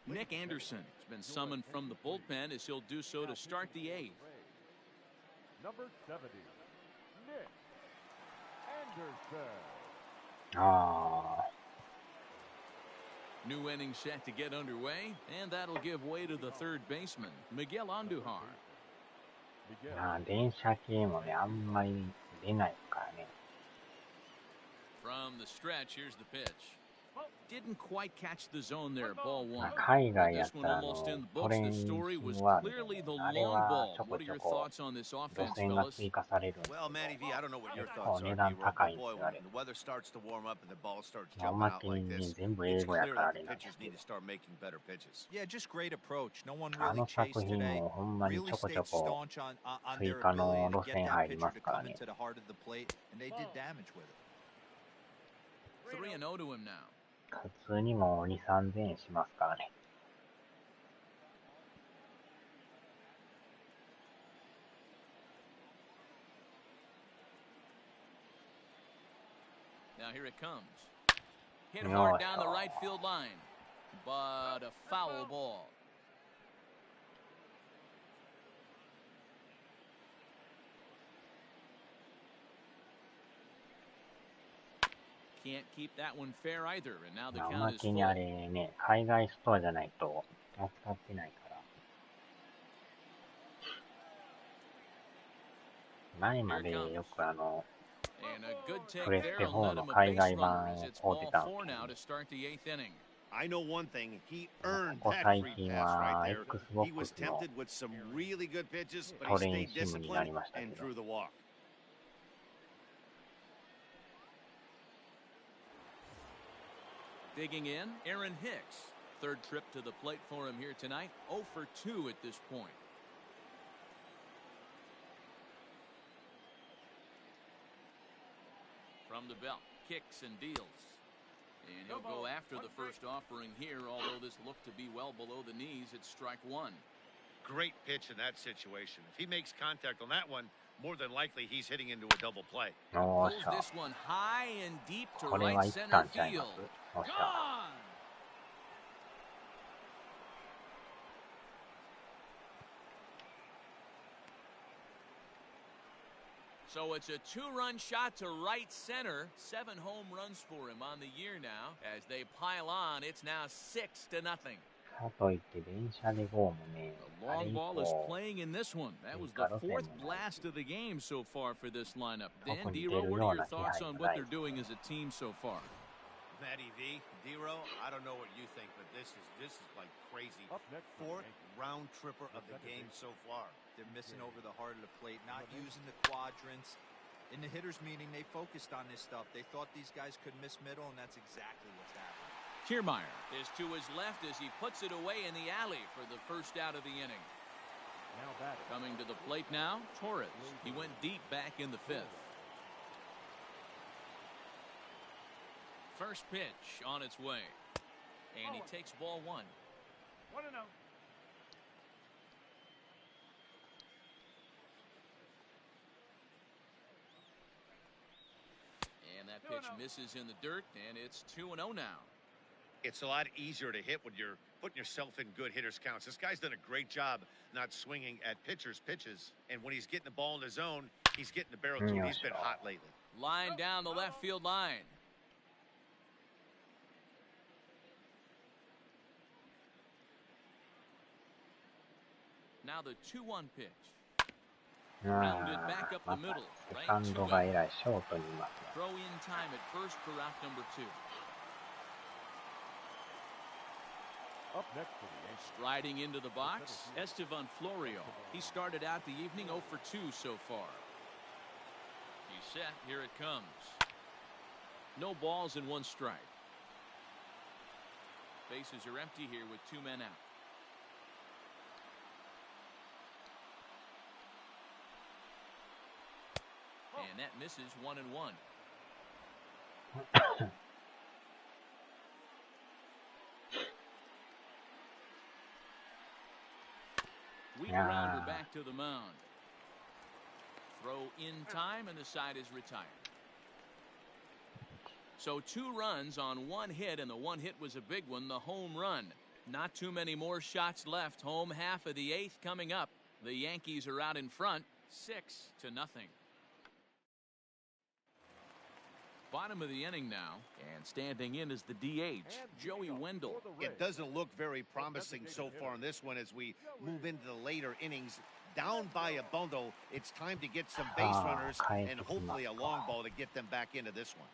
Speaker 3: Nick Anderson has been summoned from the bullpen as he'll do so to start the eighth.
Speaker 2: Number 70, Nick Anderson.
Speaker 3: New inning set to get underway, and that'll give way to the third baseman, Miguel Andujar.
Speaker 5: 電車系もね、あんまり出ないからね。
Speaker 3: From the stretch, here's the pitch. Didn't quite catch the zone there, ball one.
Speaker 5: 海外やっ
Speaker 3: This
Speaker 5: た
Speaker 3: one
Speaker 5: ら
Speaker 3: almost in the
Speaker 5: ト
Speaker 3: books.
Speaker 5: レン
Speaker 3: The
Speaker 5: シ
Speaker 3: story
Speaker 5: ン
Speaker 3: was
Speaker 5: は
Speaker 3: clearly the
Speaker 5: あれ
Speaker 3: long
Speaker 5: は
Speaker 3: ball.
Speaker 5: ちょこ
Speaker 3: What are
Speaker 5: ちょ
Speaker 3: your
Speaker 5: こ
Speaker 3: thoughts on this
Speaker 5: 路
Speaker 3: offense,
Speaker 5: 線が
Speaker 3: fellas?
Speaker 5: 追加されるんですけ
Speaker 4: Well,
Speaker 5: ど、
Speaker 4: Matty V, I don't know what your
Speaker 5: 結
Speaker 4: thoughts
Speaker 5: 構
Speaker 4: are,
Speaker 5: 値段
Speaker 4: D-Roll,
Speaker 5: 高
Speaker 4: but
Speaker 5: いんで
Speaker 4: boy,
Speaker 5: すよ、あ
Speaker 4: when
Speaker 5: れ。
Speaker 4: the weather starts to warm up and the ball starts
Speaker 5: お
Speaker 4: jumping
Speaker 5: ま
Speaker 4: out
Speaker 5: け
Speaker 4: like
Speaker 5: にね、
Speaker 4: this,
Speaker 5: 全部
Speaker 4: it's
Speaker 5: 英語や
Speaker 4: clear
Speaker 5: からあ
Speaker 4: that
Speaker 5: れ
Speaker 4: the
Speaker 5: なんです
Speaker 4: pitchers
Speaker 5: け
Speaker 4: need
Speaker 5: ど、
Speaker 4: to start making better pitches.
Speaker 1: Yeah, just great approach. No one
Speaker 5: あ
Speaker 1: really
Speaker 5: の作
Speaker 1: chased
Speaker 5: 品
Speaker 1: today.
Speaker 5: もほんまに
Speaker 1: Really
Speaker 5: ちょこち
Speaker 1: stayed
Speaker 5: ょこ
Speaker 1: staunch on
Speaker 5: 追
Speaker 1: their
Speaker 5: 加の
Speaker 1: ability to
Speaker 5: 路
Speaker 1: get
Speaker 5: 線
Speaker 1: that
Speaker 5: 入りま
Speaker 1: pitcher
Speaker 5: す
Speaker 1: to
Speaker 5: から
Speaker 1: come
Speaker 5: ね。
Speaker 1: into the heart of the plate, and they did damage with it.
Speaker 3: 3-0 to him now.
Speaker 5: 普通にも2、3000円しますからね。
Speaker 3: Now here it comes. Hit hard down the right field line, but a foul ball. Can't keep that one fair either, and now the
Speaker 5: お
Speaker 3: count
Speaker 5: ま
Speaker 3: is
Speaker 5: けにあ
Speaker 3: full.
Speaker 5: れね、海外ストアじゃないと扱ってないから。前までよく
Speaker 3: And a good take
Speaker 5: プレス
Speaker 3: there
Speaker 5: テ
Speaker 3: will
Speaker 5: 4
Speaker 3: net
Speaker 5: の
Speaker 3: him a
Speaker 5: 海
Speaker 3: base
Speaker 5: 外
Speaker 3: runner
Speaker 5: 版
Speaker 3: as
Speaker 5: を
Speaker 3: it's
Speaker 5: 買うて
Speaker 3: ball
Speaker 5: たん
Speaker 3: 4 now
Speaker 5: で
Speaker 3: to start the eighth inning.
Speaker 4: I know one thing. He
Speaker 5: こ
Speaker 4: earned
Speaker 5: こ
Speaker 4: that
Speaker 5: 最
Speaker 4: free
Speaker 5: 近
Speaker 4: pass
Speaker 5: は
Speaker 4: right there. He was
Speaker 5: Xbox の
Speaker 4: tempted with some really good pitches, but
Speaker 5: ト
Speaker 4: he
Speaker 5: レイン
Speaker 4: stayed
Speaker 5: シムにな
Speaker 4: disciplined
Speaker 5: りましたけ
Speaker 4: and
Speaker 5: ど、
Speaker 4: drew the walk.
Speaker 3: Digging in, Aaron Hicks. Third trip to the plate for him here tonight. 0 for 2 at this point. From the belt, kicks and deals. And he'll go after the first offering here, although this looked to be well below the knees. It's strike one.
Speaker 4: Great pitch in that situation. If he makes contact on that one, more than likely he's hitting into a double play.
Speaker 5: おー
Speaker 3: Pulls
Speaker 5: しゃ。
Speaker 3: this one high and deep to
Speaker 5: これは
Speaker 3: right
Speaker 5: いったん
Speaker 3: center
Speaker 5: ちゃいま
Speaker 3: field.
Speaker 5: す。おっしゃ。
Speaker 3: Gone! So it's a two-run shot to right center. 7 home runs for him on the year now. As they pile on, it's now 6-0.
Speaker 5: かといって電車で GO もね、
Speaker 3: The
Speaker 5: あれ
Speaker 3: long
Speaker 5: 以
Speaker 3: ball is
Speaker 5: 降、
Speaker 3: playing in this one. That was
Speaker 5: 追加
Speaker 3: the
Speaker 5: 路線
Speaker 3: 4th
Speaker 5: もない
Speaker 3: blast of the game so far for this lineup.
Speaker 5: 特
Speaker 3: Dan
Speaker 5: に
Speaker 3: D-Row,
Speaker 5: 出る
Speaker 3: what
Speaker 5: よ
Speaker 3: are
Speaker 5: う
Speaker 3: your
Speaker 5: な気
Speaker 3: thoughts
Speaker 5: 配
Speaker 3: on
Speaker 5: も
Speaker 3: what
Speaker 5: ない
Speaker 3: they're doing as a team so far?
Speaker 4: Matty V, D-Row, I don't know what you think, but this is like crazy.
Speaker 2: Up next,
Speaker 4: Fourth round tripper of the game so far.
Speaker 1: They're missing over the heart of the plate, not using the quadrants. In the hitters' meeting, they focused on this stuff. They thought these guys could miss middle, and that's exactly what's happening.
Speaker 3: Kiermaier is to his left as he puts it away in the alley for the first out of the inning.
Speaker 2: Now batting.
Speaker 3: Coming to the plate now, Torres. He went deep back in the 5th. First pitch on its way. And he takes ball 1.
Speaker 2: 1-0.
Speaker 3: And that pitch misses in the dirt, and it's 2-0 now.
Speaker 4: It's a lot easier to hit when you're putting yourself in good hitters' counts. This guy's done a great job not swinging at pitchers' pitches. And when he's getting the ball in the zone, he's getting the barrel to it. He's been hot lately.
Speaker 3: Line down the left field line. Now the 2-1 pitch.
Speaker 5: ああ、またセカンドがえらいショートにいますね。
Speaker 3: Throw in time at first for out number 2.
Speaker 2: Up next for the Yankees.
Speaker 3: Striding into the box, Estevan Florio. He started out the evening 0 for 2 so far. He's set. Here it comes. No balls and 1 strike. Bases are empty here with 2 men out. And that misses 1-1. Weak grounder back to the mound. Throw in time, and the side is retired. So 2 runs on 1 hit, and the 1 hit was a big one, the home run. Not too many more shots left. Home half of the 8th coming up. The Yankees are out in front, 6-0. Bottom of the inning now, and standing in is the DH, Joey Wendell.
Speaker 4: It doesn't look very promising so far in this one as we move into the later innings. Down by a bundle, it's time to get some base runners and hopefully a long ball to get them back into this one.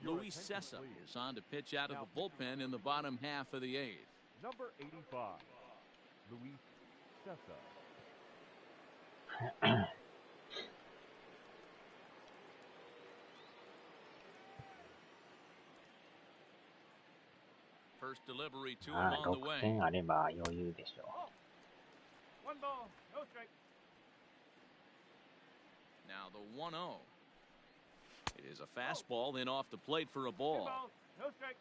Speaker 3: Luis Cessa is on to pitch out of the bullpen in the bottom half of the 8th.
Speaker 2: Number 85, Luis Cessa.
Speaker 3: First delivery to him on the way.
Speaker 5: 6点あれば余裕でしょう。
Speaker 2: One ball, no strike.
Speaker 3: Now the 1-0. It is a fastball, then off the plate for a ball.
Speaker 2: No strike.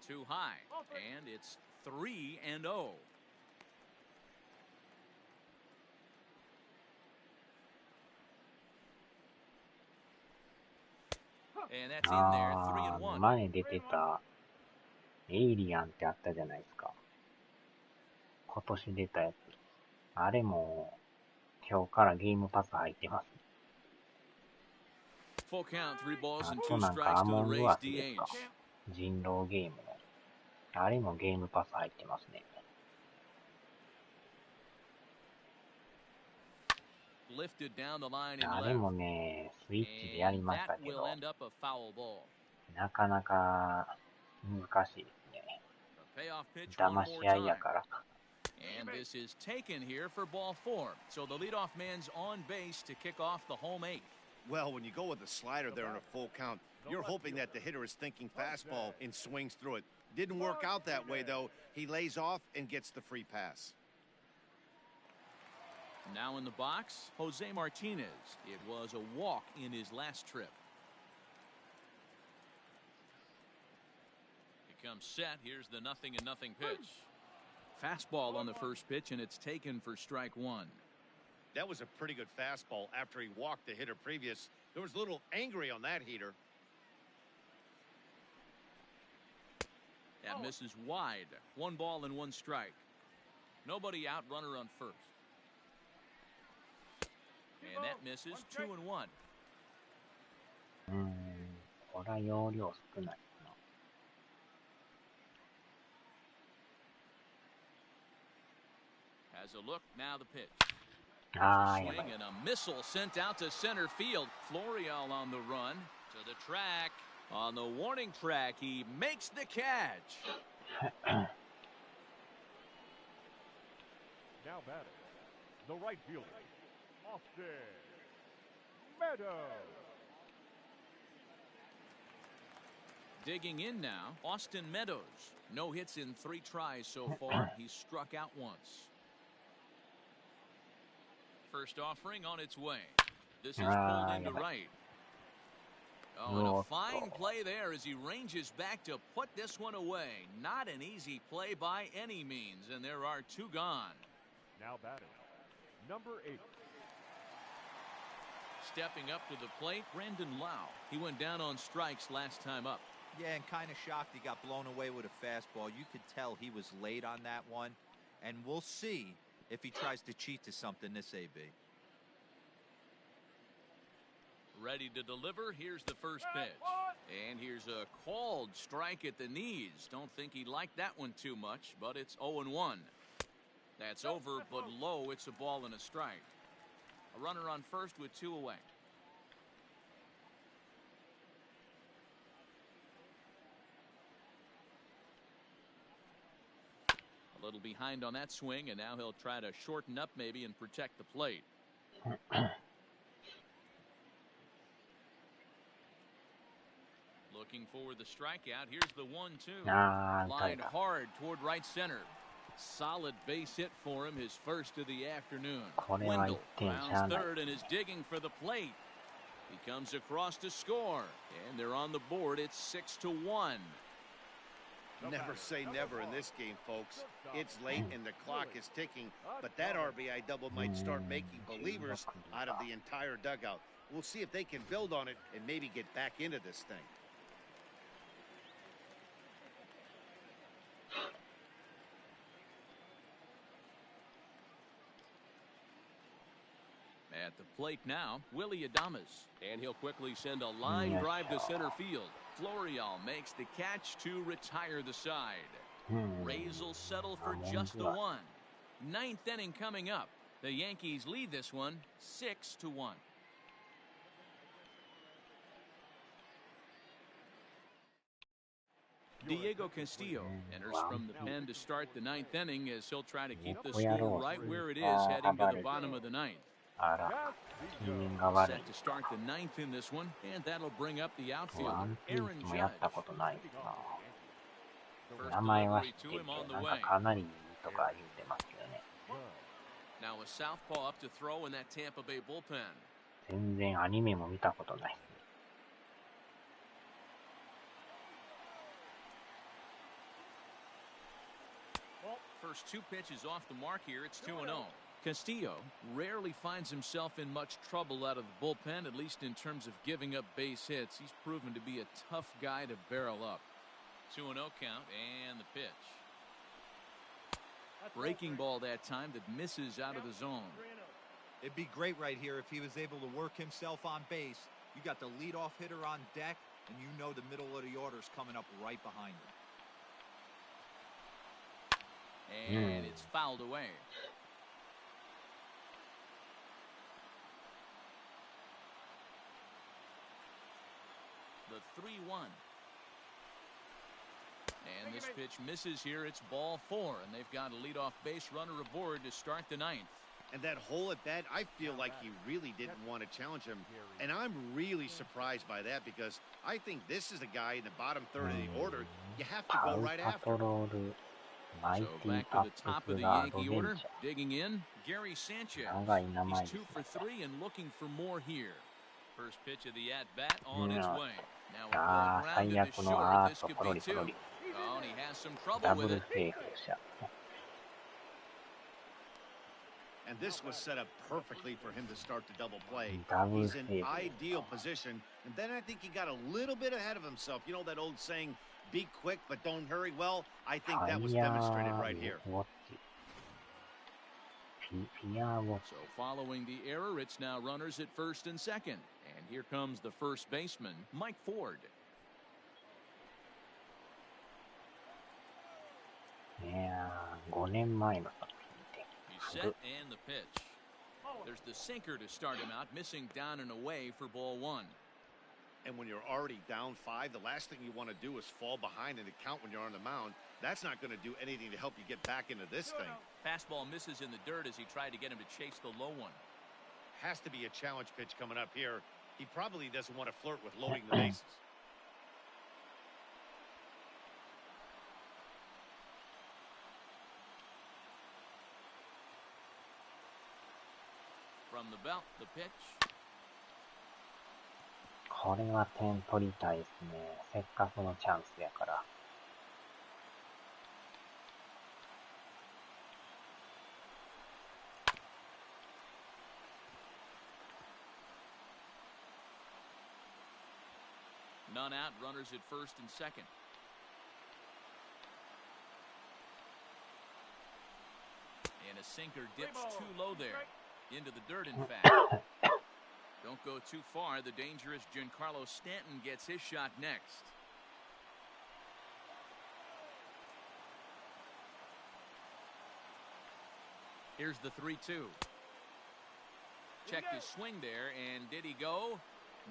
Speaker 3: Too high, and it's 3-0. And that's in there, 3-1.
Speaker 5: 前出てたエイリアンってあったじゃないですか。今年出たやつ。あれも今日からゲームパス入ってます。
Speaker 3: Full count, 3 balls
Speaker 5: あ
Speaker 3: and
Speaker 5: と
Speaker 3: 2
Speaker 5: なんか
Speaker 3: strikes
Speaker 5: ア
Speaker 3: to
Speaker 5: モ
Speaker 3: the
Speaker 5: ング
Speaker 3: Rays
Speaker 5: アスです
Speaker 3: DH.
Speaker 5: か。人狼ゲームの。あれもゲームパス入ってますね。
Speaker 3: Lifted down the line in
Speaker 5: あれ
Speaker 3: left.
Speaker 5: もね、スイッチでやり
Speaker 3: And
Speaker 5: ました
Speaker 3: that
Speaker 5: け
Speaker 3: will
Speaker 5: ど、
Speaker 3: end up a foul ball.
Speaker 5: なかなか難しいですね。
Speaker 3: A payoff pitch
Speaker 5: 騙
Speaker 3: one
Speaker 5: し
Speaker 3: more
Speaker 5: 合いや
Speaker 3: time.
Speaker 5: から。
Speaker 3: And this is taken here for ball 4. So the leadoff man's on base to kick off the home 8th.
Speaker 4: Well, when you go with a slider there in a full count, you're hoping that the hitter is thinking fastball and swings through it. Didn't work out that way, though. He lays off and gets the free pass.
Speaker 3: Now in the box, Jose Martinez. It was a walk in his last trip. He comes set. Here's the 0-0 pitch. Fastball on the first pitch, and it's taken for strike 1.
Speaker 4: That was a pretty good fastball after he walked the hitter previous. There was a little angry on that heater.
Speaker 3: That misses wide. 1 ball and 1 strike. Nobody out, runner on first. And that misses 2-1.
Speaker 5: これは容量少ないな。
Speaker 3: Has a look, now the pitch.
Speaker 5: あー、やば
Speaker 3: Swing
Speaker 5: い。
Speaker 3: and a missile sent out to center field. Florial on the run to the track. On the warning track, he makes the catch.
Speaker 2: Now batting, the right fielder, Austin Meadows.
Speaker 3: Digging in now, Austin Meadows. No hits in 3 tries so far. He's struck out once. First offering on its way. This is pulled into right. Oh, and a fine play there as he ranges back to put this one away. Not an easy play by any means, and there are 2 gone.
Speaker 2: Now batting, number 8.
Speaker 3: Stepping up to the plate, Brandon Lau. He went down on strikes last time up.
Speaker 1: Yeah, and kind of shocked he got blown away with a fastball. You could tell he was late on that one. And we'll see if he tries to cheat to something this AB.
Speaker 3: Ready to deliver. Here's the first pitch. And here's a called strike at the knees. Don't think he liked that one too much, but it's 0-1. That's over, but low. It's a ball and a strike. A runner on first with 2 away. A little behind on that swing, and now he'll try to shorten up maybe and protect the plate. Looking for the strikeout. Here's the 1-2. Line hard toward right center. Solid base hit for him, his first of the afternoon. Wendell rounds third and is digging for the plate. He comes across to score, and they're on the board. It's 6-1.
Speaker 4: Never say never in this game, folks. It's late and the clock is ticking, but that RBI double might start making believers out of the entire dugout. We'll see if they can build on it and maybe get back into this thing.
Speaker 3: At the plate now, Willie Adames. And he'll quickly send a line drive to center field. Florial makes the catch to retire the side. Rays will settle for just the one. Ninth inning coming up. The Yankees lead this one 6-1. Diego Castillo enters from the pen to start the ninth inning as he'll try to keep the score right where it is heading to the bottom of the ninth. Set to start the ninth in this one, and that'll bring up the outfielder, Aaron Judge. First delivery to him on the way. Now a southpaw up to throw in that Tampa Bay bullpen. First two pitches off the mark here. It's 2-0. Castillo rarely finds himself in much trouble out of the bullpen, at least in terms of giving up base hits. He's proven to be a tough guy to barrel up. 2-0 count and the pitch. Breaking ball that time that misses out of the zone.
Speaker 1: It'd be great right here if he was able to work himself on base. You got the leadoff hitter on deck, and you know the middle of the order's coming up right behind him.
Speaker 3: And it's fouled away. The 3-1. And this pitch misses here. It's ball 4, and they've got a leadoff base runner aboard to start the ninth.
Speaker 4: And that hole at bat, I feel like he really didn't want to challenge him. And I'm really surprised by that because I think this is a guy in the bottom third of the order you have to go right after.
Speaker 3: So back to the top of the Yankee order, digging in, Gary Sanchez. He's 2 for 3 and looking for more here. First pitch of the at-bat on its way. Now a grounded to short. This could be 2. Oh, and he has some trouble with it.
Speaker 4: And this was set up perfectly for him to start the double play. He's in ideal position. And then I think he got a little bit ahead of himself. You know that old saying, be quick but don't hurry? Well, I think that was demonstrated right here.
Speaker 3: So following the error, it's now runners at first and second. And here comes the first baseman, Mike Ford. He's set and the pitch. There's the sinker to start him out, missing down and away for ball 1.
Speaker 4: And when you're already down 5, the last thing you want to do is fall behind in the count when you're on the mound. That's not going to do anything to help you get back into this thing.
Speaker 3: Fastball misses in the dirt as he tried to get him to chase the low one.
Speaker 4: Has to be a challenge pitch coming up here. He probably doesn't want to flirt with loading the bases.
Speaker 3: From the belt, the pitch.
Speaker 5: これは点取りたいですね。せっかくのチャンスやから。
Speaker 3: None out, runners at first and second. And a sinker dips too low there. Into the dirt, in fact. Don't go too far. The dangerous Giancarlo Stanton gets his shot next. Here's the 3-2. Checked his swing there, and did he go?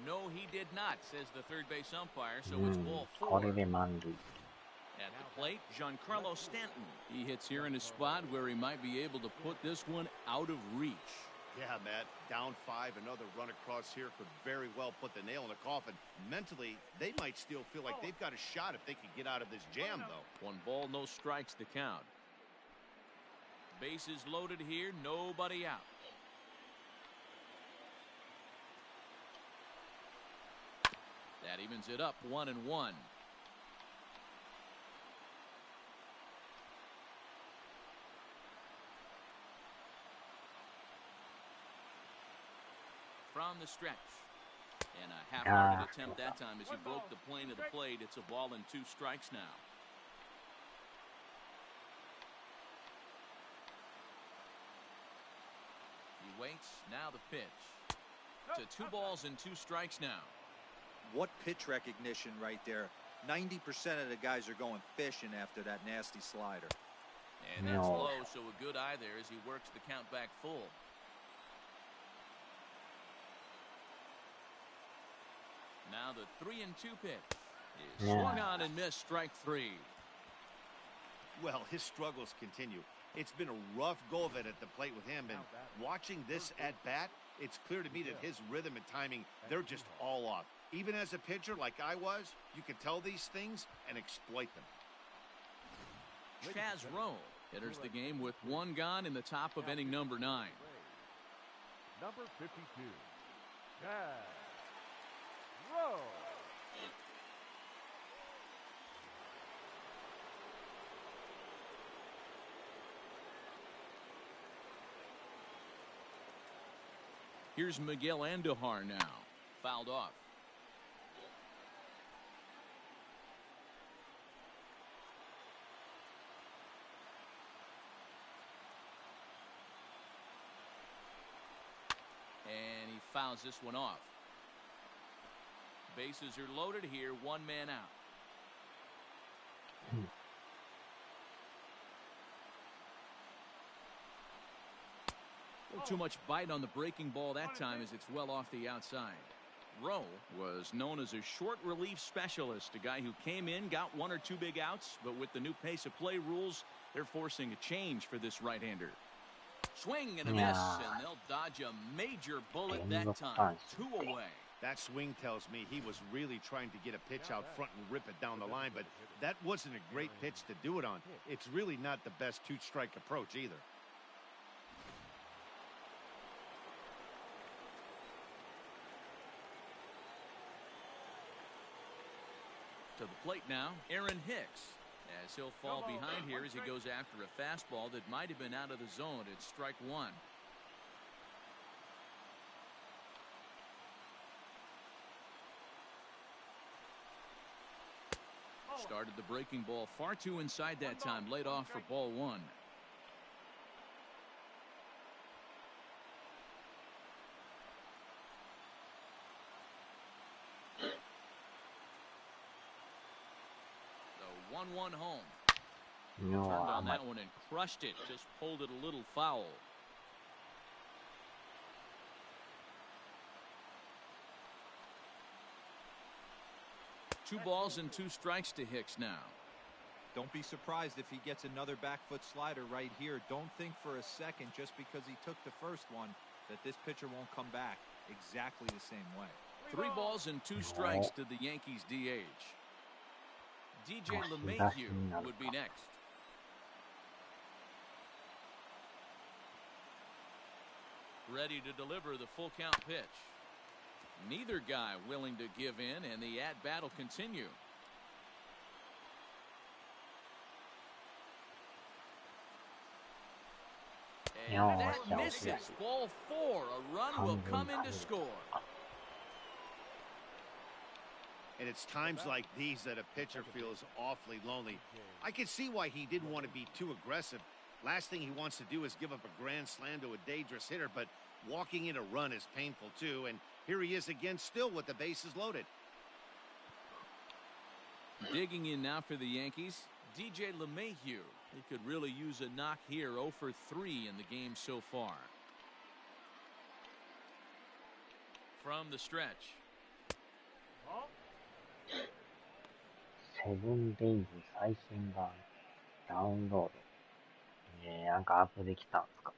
Speaker 3: No, he did not, says the third base umpire, so it's ball 4. At the plate, Giancarlo Stanton. He hits here in a spot where he might be able to put this one out of reach.
Speaker 4: Yeah, Matt, down 5, another run across here could very well put the nail in the coffin. Mentally, they might still feel like they've got a shot if they can get out of this jam, though.
Speaker 3: 1 ball, no strikes the count. Bases loaded here, nobody out. That evens it up 1-1. From the stretch. And a half-hearted attempt that time as he broke the plane of the plate. It's a ball and 2 strikes now. He waits. Now the pitch. To 2 balls and 2 strikes now.
Speaker 1: What pitch recognition right there. 90% of the guys are going fishing after that nasty slider.
Speaker 3: And that's low, so a good eye there as he works the count back full. Now the 3-2 pitch is swung on and missed, strike 3.
Speaker 4: Well, his struggles continue. It's been a rough go of it at the plate with him, and watching this at bat, it's clear to me that his rhythm and timing, they're just all off. Even as a pitcher like I was, you can tell these things and exploit them.
Speaker 3: Chaz Rowe enters the game with 1 gone in the top of inning number 9.
Speaker 2: Number 52, Chaz Rowe.
Speaker 3: Here's Miguel Andujar now. Fouled off. And he fouls this one off. Bases are loaded here, 1 man out. Too much bite on the breaking ball that time as it's well off the outside. Rowe was known as a short relief specialist, a guy who came in, got 1 or 2 big outs, but with the new pace of play rules, they're forcing a change for this right-hander. Swing and a miss, and they'll dodge a major bullet that time. 2 away.
Speaker 4: That swing tells me he was really trying to get a pitch out front and rip it down the line, but that wasn't a great pitch to do it on. It's really not the best 2-strike approach either.
Speaker 3: To the plate now, Aaron Hicks, as he'll fall behind here as he goes after a fastball that might have been out of the zone. It's strike 1. Started the breaking ball far too inside that time, laid off for ball 1. The 1-1 home. Turned on that one and crushed it. Just pulled it a little foul. Two balls and 2 strikes to Hicks now.
Speaker 1: Don't be surprised if he gets another back foot slider right here. Don't think for a second, just because he took the first one, that this pitcher won't come back exactly the same way.
Speaker 3: 3 balls and 2 strikes to the Yankees DH. DJ LeMahieu would be next. Ready to deliver the full count pitch. Neither guy willing to give in, and the at-bat will continue. And that misses. Ball 4. A run will come in to score.
Speaker 4: And it's times like these that a pitcher feels awfully lonely. I can see why he didn't want to be too aggressive. Last thing he wants to do is give up a grand slam to a dangerous hitter, but walking in a run is painful too, and here he is again, still with the bases loaded.
Speaker 3: Digging in now for the Yankees, DJ LeMahieu. He could really use a knock here. 0 for 3 in the game so far. From the stretch.
Speaker 5: セブンデイズ最新版ダウンロード。なんかアップできたんですか。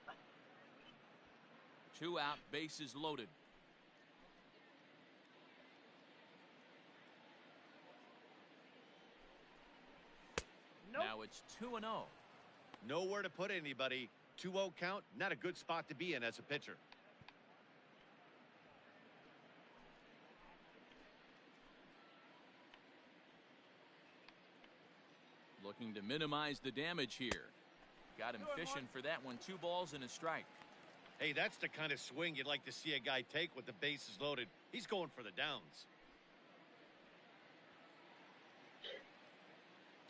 Speaker 3: 2 out, bases loaded. Now it's 2-0.
Speaker 4: Nowhere to put anybody. 2-0 count, not a good spot to be in as a pitcher.
Speaker 3: Looking to minimize the damage here. Got him fishing for that one. 2 balls and a strike.
Speaker 4: Hey, that's the kind of swing you'd like to see a guy take with the bases loaded. He's going for the downs.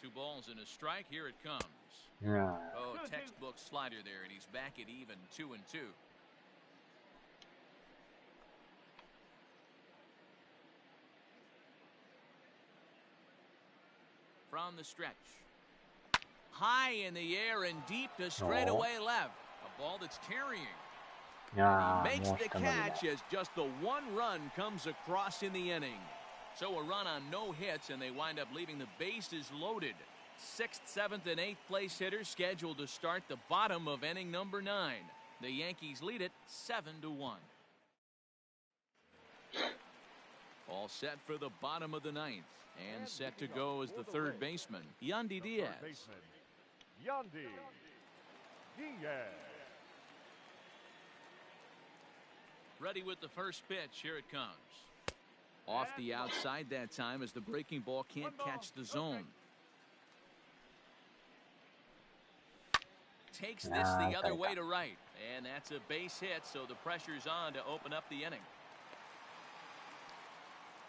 Speaker 3: 2 balls and a strike. Here it comes. Oh, textbook slider there, and he's back at even 2-2. From the stretch. High in the air and deep to straightaway left. A ball that's carrying. He makes the catch as just the 1 run comes across in the inning. So a run on no hits, and they wind up leaving the bases loaded. 6th, 7th, and 8th place hitters scheduled to start the bottom of inning number 9. The Yankees lead it 7-1. All set for the bottom of the 9th. And set to go as the third baseman, Yandy Diaz.
Speaker 2: Yandy Diaz.
Speaker 3: Ready with the first pitch. Here it comes. Off the outside that time as the breaking ball can't catch the zone. Takes this the other way to right. And that's a base hit, so the pressure's on to open up the inning.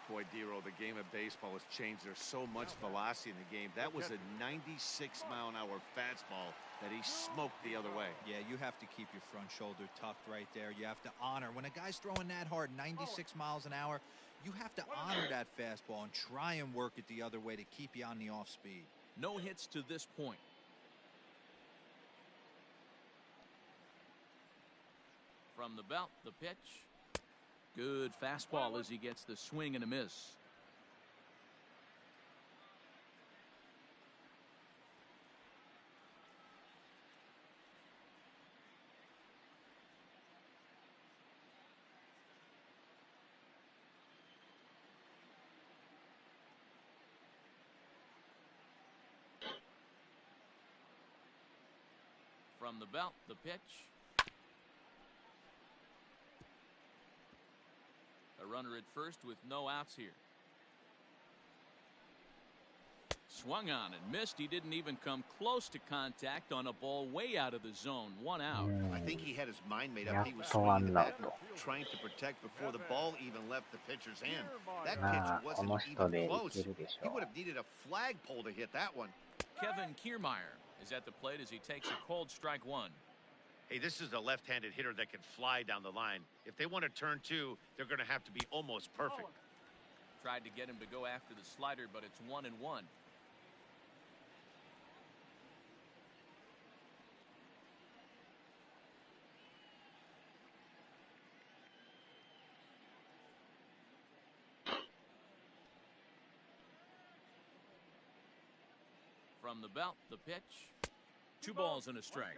Speaker 4: Boy, Dero, the game of baseball has changed. There's so much velocity in the game. That was a 96-mile-an-hour fastball that he smoked the other way.
Speaker 1: Yeah, you have to keep your front shoulder tucked right there. You have to honor. When a guy's throwing that hard, 96 miles an hour, you have to honor that fastball and try and work it the other way to keep you on the off speed.
Speaker 3: No hits to this point. From the belt, the pitch. Good fastball as he gets the swing and a miss. From the belt, the pitch. A runner at first with no outs here. Swung on and missed. He didn't even come close to contact on a ball way out of the zone. 1 out.
Speaker 4: I think he had his mind made up. He was swinging the bat, trying to protect before the ball even left the pitcher's hand. That pitch wasn't even close. He would have needed a flagpole to hit that one.
Speaker 3: Kevin Kiermaier is at the plate as he takes a cold strike 1.
Speaker 4: Hey, this is a left-handed hitter that can fly down the line. If they want to turn 2, they're going to have to be almost perfect.
Speaker 3: Tried to get him to go after the slider, but it's 1-1. From the belt, the pitch. 2 balls and a strike.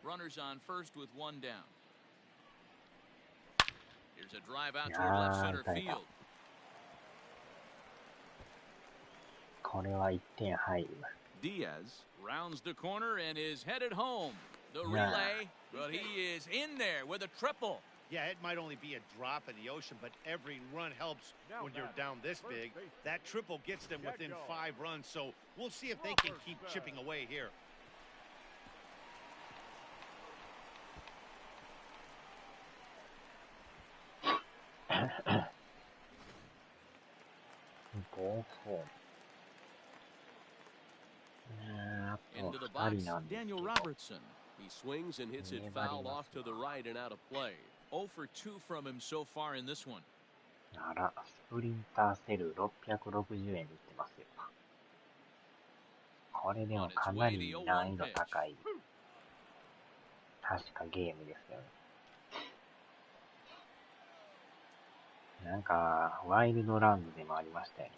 Speaker 3: Runners on first with 1 down. Here's a drive out toward left center field.
Speaker 5: これは1点入る。
Speaker 3: Diaz rounds the corner and is headed home. The relay, but he is in there with a triple.
Speaker 4: Yeah, it might only be a drop in the ocean, but every run helps when you're down this big. That triple gets them within 5 runs, so we'll see if they can keep chipping away here.
Speaker 3: Into the box, Daniel Robertson. He swings and hits it foul off to the right and out of play. 0 for 2 from him so far in this one.
Speaker 5: あら、スプリンターセル660円で売ってますよ。これでもかなり難易度高い。確かゲームですよね。なんか、ワイルドランドでもありましたよね。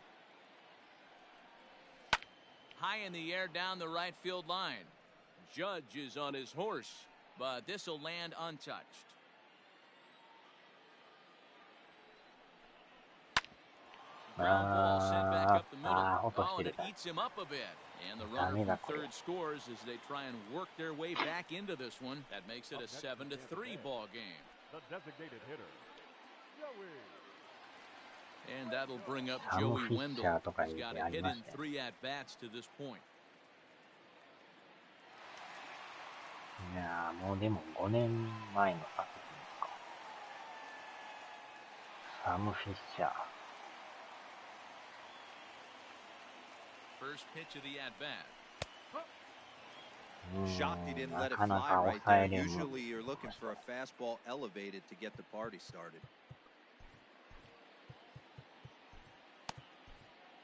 Speaker 3: High in the air down the right field line. Judge is on his horse, but this will land untouched. Ground ball sent back up the middle. Oh, and it eats him up a bit. And the runner from third scores as they try and work their way back into this one. That makes it a 7-3 ball game.
Speaker 2: The designated hitter, Joey.
Speaker 3: And that'll bring up Joey Wendell. He's got a hit in 3 at-bats to this point.
Speaker 5: やーもうでも5年前の作品か。サム・フィッシャー。
Speaker 3: First pitch of the at bat.
Speaker 1: Shocked he didn't let it
Speaker 5: なかな
Speaker 1: fly
Speaker 5: か
Speaker 1: right
Speaker 5: 抑
Speaker 1: there.
Speaker 5: えれんもん。
Speaker 1: Usually you're looking for a fastball elevated to get the party started.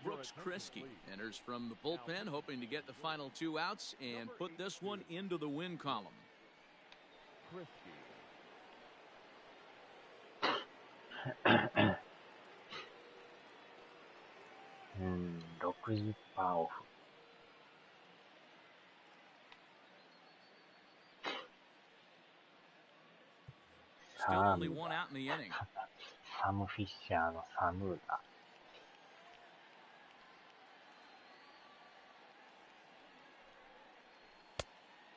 Speaker 3: Brooks Kriske enters from the bullpen, hoping to get the final 2 outs and put this one into the win column.
Speaker 5: うん、60% オフ。
Speaker 3: Still only 1 out in the inning.
Speaker 5: サム・フィッシャーのサムーだ。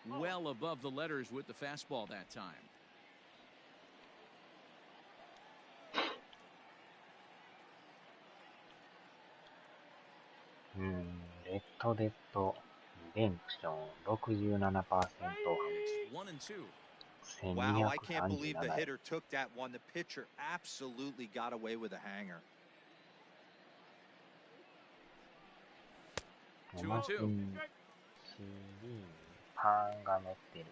Speaker 3: Well above the letters with the fastball that time.
Speaker 5: レッドデッドリデンプション 67% オフ。
Speaker 3: 1 and 2.
Speaker 1: Wow, I can't believe the
Speaker 5: 1237
Speaker 1: hitter took that one. The pitcher absolutely got away with a hanger.
Speaker 3: 2 and
Speaker 5: マシ
Speaker 3: 2.
Speaker 5: ンシリーパンが乗ってる。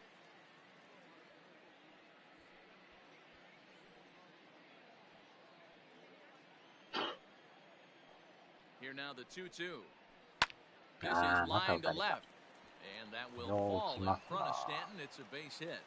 Speaker 3: Here now the 2-2. This is
Speaker 5: また
Speaker 3: line
Speaker 5: 打
Speaker 3: to
Speaker 5: たれた。
Speaker 3: left. And that will
Speaker 5: よう
Speaker 3: fall
Speaker 5: 来
Speaker 3: in
Speaker 5: ます
Speaker 3: front
Speaker 5: な。
Speaker 3: of Stanton. It's a base hit.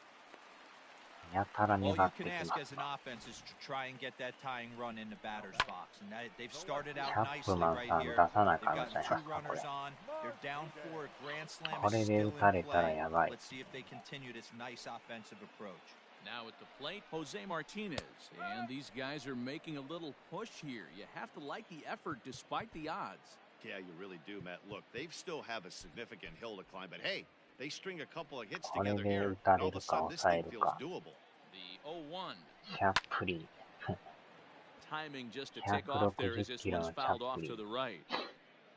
Speaker 5: やたら
Speaker 1: All
Speaker 5: 粘
Speaker 1: you
Speaker 5: って
Speaker 1: can
Speaker 5: き
Speaker 1: ask
Speaker 5: ま
Speaker 1: as
Speaker 5: す
Speaker 1: an
Speaker 5: な。
Speaker 1: offense is to try and get that tying run in the batter's box. And they've started
Speaker 5: チ
Speaker 1: out
Speaker 5: ャップ
Speaker 1: nicely
Speaker 5: マン
Speaker 1: right
Speaker 5: さん
Speaker 1: here.
Speaker 5: 出さな
Speaker 1: They've
Speaker 5: かんのちゃ
Speaker 1: gotten
Speaker 5: い
Speaker 1: 2
Speaker 5: ますか、これ。
Speaker 1: runners on. They're down for a grand slam
Speaker 5: こ
Speaker 1: is
Speaker 5: れで
Speaker 1: still
Speaker 5: 打た
Speaker 1: in
Speaker 5: れたら
Speaker 1: play.
Speaker 5: やばい。
Speaker 1: Let's see if they continue this nice offensive approach.
Speaker 3: Now at the plate, Jose Martinez. And these guys are making a little push here. You have to like the effort despite the odds.
Speaker 4: Yeah, you really do, Matt. Look, they still have a significant hill to climb, but hey, they string a couple of hits
Speaker 5: これ
Speaker 4: together
Speaker 5: で
Speaker 4: here,
Speaker 5: 打た
Speaker 4: and all
Speaker 5: れ
Speaker 4: of a
Speaker 5: るか
Speaker 4: sudden this
Speaker 5: 抑え
Speaker 4: thing
Speaker 5: る
Speaker 4: feels
Speaker 5: か。
Speaker 4: doable.
Speaker 3: The 0-1.
Speaker 5: チャップリン。
Speaker 3: Timing just to take off there as this
Speaker 5: 160キロ
Speaker 3: one's
Speaker 5: のチャ
Speaker 3: fouled
Speaker 5: ッ
Speaker 3: off
Speaker 5: プリ
Speaker 3: to
Speaker 5: ン。
Speaker 3: the right.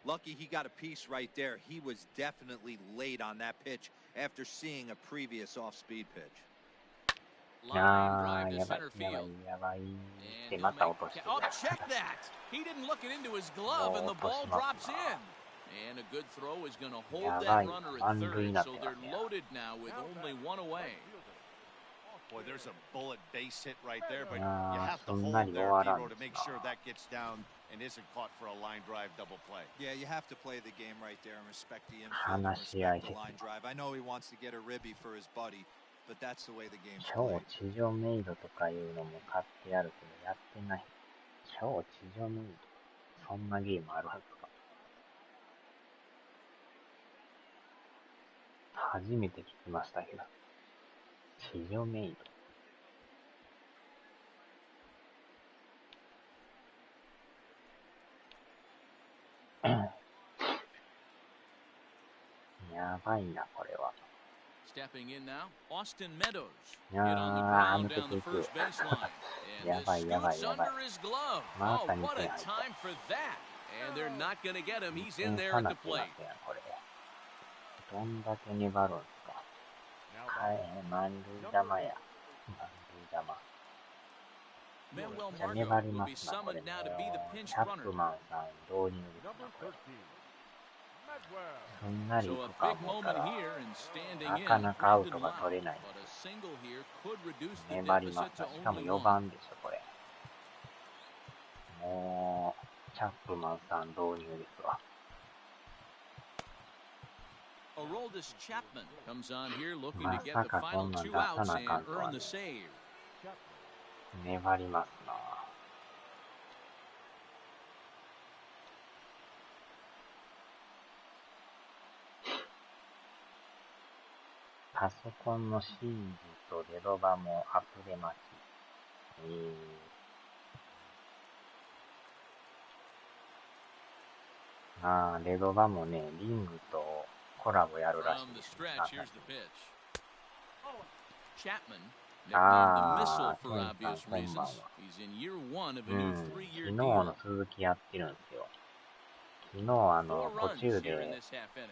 Speaker 1: Lucky he got a piece right there. He was definitely late on that pitch after seeing a previous off-speed pitch.
Speaker 5: い
Speaker 3: Line
Speaker 5: や
Speaker 3: drive
Speaker 5: ー、
Speaker 3: to
Speaker 5: やばい、
Speaker 3: center
Speaker 5: やばい、
Speaker 3: field.
Speaker 5: やばい。
Speaker 3: And
Speaker 5: で、
Speaker 3: he'll
Speaker 5: また
Speaker 3: make
Speaker 5: 落としてる。
Speaker 3: oh, check that. He didn't look it into his glove, and the ball drops in. And a good throw is going to hold that runner at third, so they're loaded now with only 1 away.
Speaker 4: Boy, there's a bullet base hit right there, but you
Speaker 5: あ
Speaker 4: have
Speaker 5: ー、
Speaker 4: to
Speaker 5: そん
Speaker 4: hold
Speaker 5: な
Speaker 4: there,
Speaker 5: に終わらん
Speaker 4: Dero,
Speaker 5: で
Speaker 4: to
Speaker 5: す
Speaker 4: make
Speaker 5: な。
Speaker 4: sure that gets down and isn't caught for a line drive double play.
Speaker 1: Yeah, you have to play the game right there and respect the infield and
Speaker 5: 話し合い
Speaker 1: respect
Speaker 5: せ
Speaker 1: the line drive. I know he wants to get a ribby for his buddy, but that's the way the game's
Speaker 5: 超
Speaker 1: played.
Speaker 5: 地上メイドとかいうのも買ってやるけど、やってない。超地上メイド。そんなゲームあるはずか。初めて聞きましたけど。地上メイド。やばいな、これは。
Speaker 3: Stepping in now, Austin Meadows. Hit
Speaker 5: や
Speaker 3: on the
Speaker 5: ー、
Speaker 3: ground
Speaker 5: 抜け
Speaker 3: down
Speaker 5: て
Speaker 3: the
Speaker 5: いく。
Speaker 3: first baseline. And
Speaker 5: や
Speaker 3: this
Speaker 5: ばい、やばい、
Speaker 3: scoots
Speaker 5: やばい。
Speaker 3: under his glove.
Speaker 5: ま
Speaker 3: Oh,
Speaker 5: た2
Speaker 3: what
Speaker 5: 点
Speaker 3: a
Speaker 5: 入った
Speaker 3: time for that. And they're not going to get him.
Speaker 5: 2
Speaker 3: He's
Speaker 5: 点
Speaker 3: in there
Speaker 5: 差
Speaker 3: at
Speaker 5: な
Speaker 3: the
Speaker 5: ってま
Speaker 3: plate.
Speaker 5: すやん、これ。どんだけ粘るんすか。はい、満塁玉や。満塁玉。
Speaker 3: Manuel
Speaker 5: じゃあ
Speaker 3: Margot
Speaker 5: 粘り
Speaker 3: will
Speaker 5: ま
Speaker 3: be
Speaker 5: すな、これ
Speaker 3: summoned
Speaker 5: ね。
Speaker 3: now to be the pinch
Speaker 5: チャッ
Speaker 3: runner.
Speaker 5: プマンさん導入ですな、これ。すんなりい
Speaker 3: So a
Speaker 5: くか
Speaker 3: big
Speaker 5: 思った
Speaker 3: moment
Speaker 5: ら、
Speaker 3: here and standing
Speaker 5: な
Speaker 3: in
Speaker 5: かなかアウ
Speaker 3: Brendan
Speaker 5: トが
Speaker 3: Lau.
Speaker 5: 取れない。
Speaker 3: But a single here could reduce the
Speaker 5: 粘りま
Speaker 3: deficit
Speaker 5: すな。
Speaker 3: to
Speaker 5: しかも
Speaker 3: only
Speaker 5: 4
Speaker 3: 1.
Speaker 5: 番でしょ、これ。もう、チャップマンさん導入ですわ。
Speaker 3: Aroldis Chapman comes on here looking
Speaker 5: ま
Speaker 3: to get
Speaker 5: さ
Speaker 3: the
Speaker 5: かこ
Speaker 3: final
Speaker 5: んなん
Speaker 3: 2
Speaker 5: 出さ
Speaker 3: outs
Speaker 5: なあか
Speaker 3: and
Speaker 5: んとは
Speaker 3: earn
Speaker 5: ね。
Speaker 3: the save.
Speaker 5: 粘りますな。パソコンのシーズとデドバもアップデ待ち。ああ、デドバもね、リングとコラボやるらしい
Speaker 3: From
Speaker 5: で
Speaker 3: the
Speaker 5: す。
Speaker 3: stretch, here's the pitch. Chapman, nicknamed the
Speaker 5: あ
Speaker 3: Missile
Speaker 5: あ、
Speaker 3: for
Speaker 5: ケンさん
Speaker 3: obvious
Speaker 5: こんばん
Speaker 3: reasons.
Speaker 5: は。
Speaker 3: He's in year 1 of
Speaker 5: う
Speaker 3: a new
Speaker 5: ん、昨
Speaker 3: 3-year
Speaker 5: 日
Speaker 3: deal.
Speaker 5: の続きやってるんですよ。昨日
Speaker 3: 4
Speaker 5: 途
Speaker 3: runs
Speaker 5: 中
Speaker 3: here in
Speaker 5: で
Speaker 3: this half inning.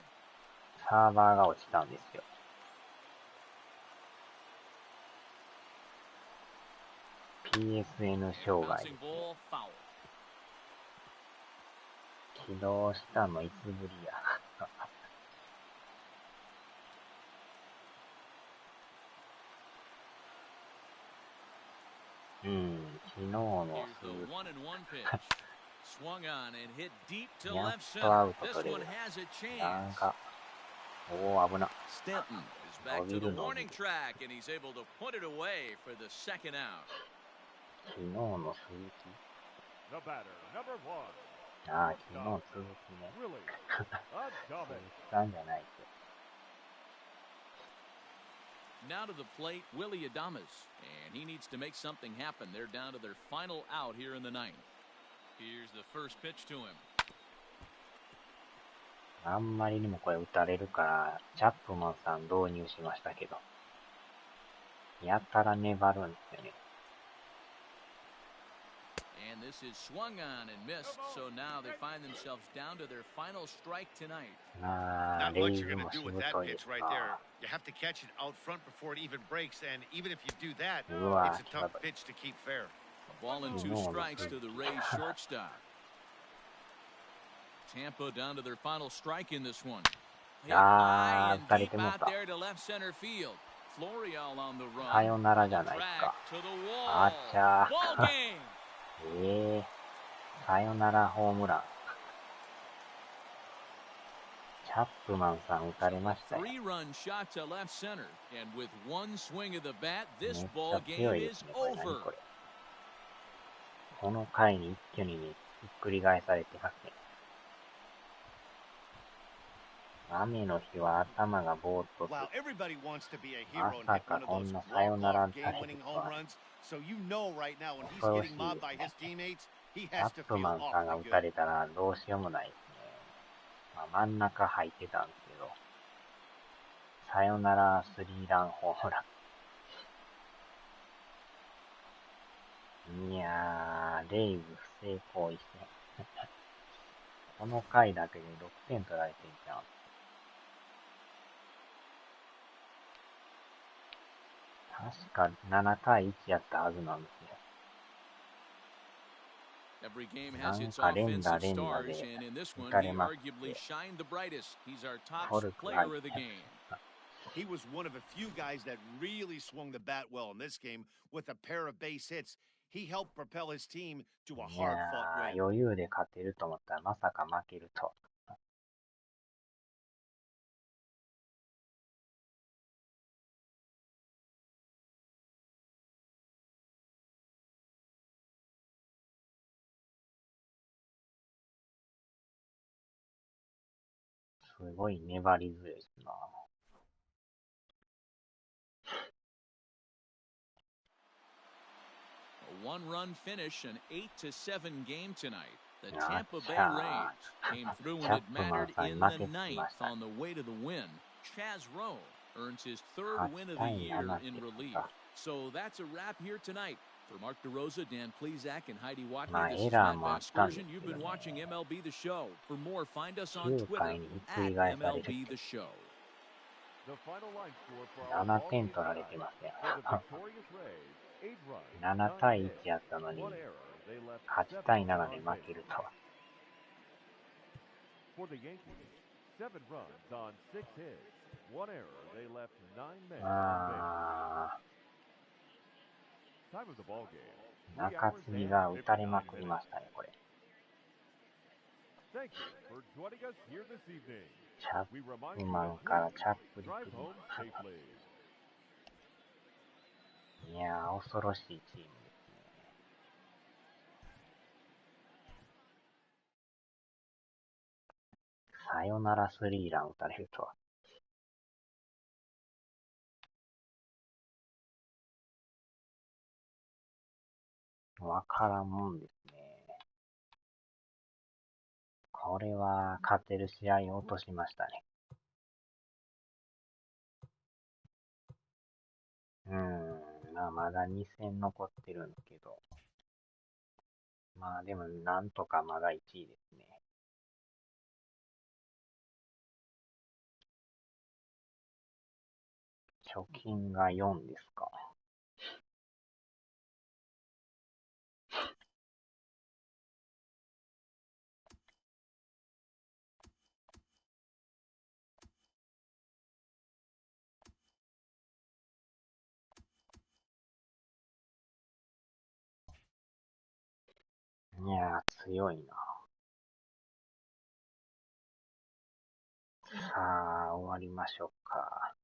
Speaker 5: サーバーが落ちたんですよ。PSN 障害ですね。起動したのいつぶりや。うん、昨日の数やっとアウト取れる。なんか、おお、危な。伸びる伸びる。昨日の鈴木。ああ、昨日の鈴木ね。鈴木さんじゃないって。
Speaker 3: Now to the plate, Willie Adames, and he needs to make something happen. They're down to their final out here in the ninth. Here's the first pitch to him.
Speaker 5: あんまりにもこれ打たれるから、チャップマンさん導入しましたけど、やたら粘るんですよね。
Speaker 3: And this is swung on and missed, so now they find themselves down to their final strike tonight.
Speaker 4: Not much you're going to do with that pitch right there. You have to catch it out front before it even breaks, and even if you do that, it's a tough pitch to keep fair.
Speaker 3: A ball and 2 strikes to the Rays shortstop. Tampa down to their final strike in this one. Hit high and deep out there to left center field. Florial on the run.
Speaker 5: さよならじゃないか。あちゃー。さよならホームラン。チャップマンさん打たれましたよ。めっちゃ強いですね。これ何これ。この回に一挙にね、ひっくり返されてますね。雨の日は頭がぼーっとする。まさかこんなさよなら打たれるとは。恐ろしいですね。チャップマンさんが打たれたらどうしようもないですね。真ん中入ってたんですけど、さよならスリーランホームラン。いやー、レイズ不成功ですね。この回だけで6点取られていた。確か7対1やったはずなんですよ。なんか連打で打たれまくって、フォルク入って。
Speaker 4: He was one of a few guys that really swung the bat well in this game with a pair of base hits. He helped propel his team to a hard-fought win.
Speaker 5: 余裕で勝てると思ったらまさか負けると。すごい粘り強いですな。
Speaker 3: A one-run finish, an 8-7 game tonight. The Tampa Bay Rays came through when it mattered in the ninth on the way to the win. Chaz Rowe earns his 3rd win of the year in relief. So that's a wrap here tonight. For Mark DeRosa, Dan Plezak, and Heidi Watney, this is Matt Vasgersian. You've been watching MLB The Show. For more, find us on Twitter at MLB The Show.
Speaker 5: 7点取られてますね。7対1やったのに、8対7で負けるとは。中継ぎが打たれまくりましたね、これ。チャップマンからチャップリクに。いやー、恐ろしいチームですね。さよならスリーラン打たれるとは。わからんもんですね。これは勝てる試合を落としましたね。まだ2戦残ってるんですけど。まあでもなんとかまだ1位ですね。貯金が4ですか。いやー、強いな。さあ、終わりましょうか。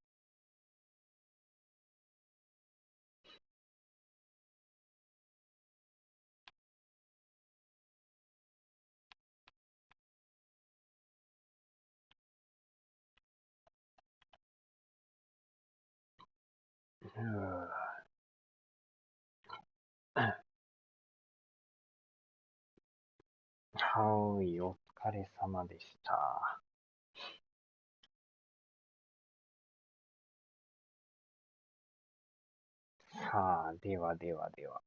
Speaker 5: はい、お疲れ様でした。さあ、ではではでは。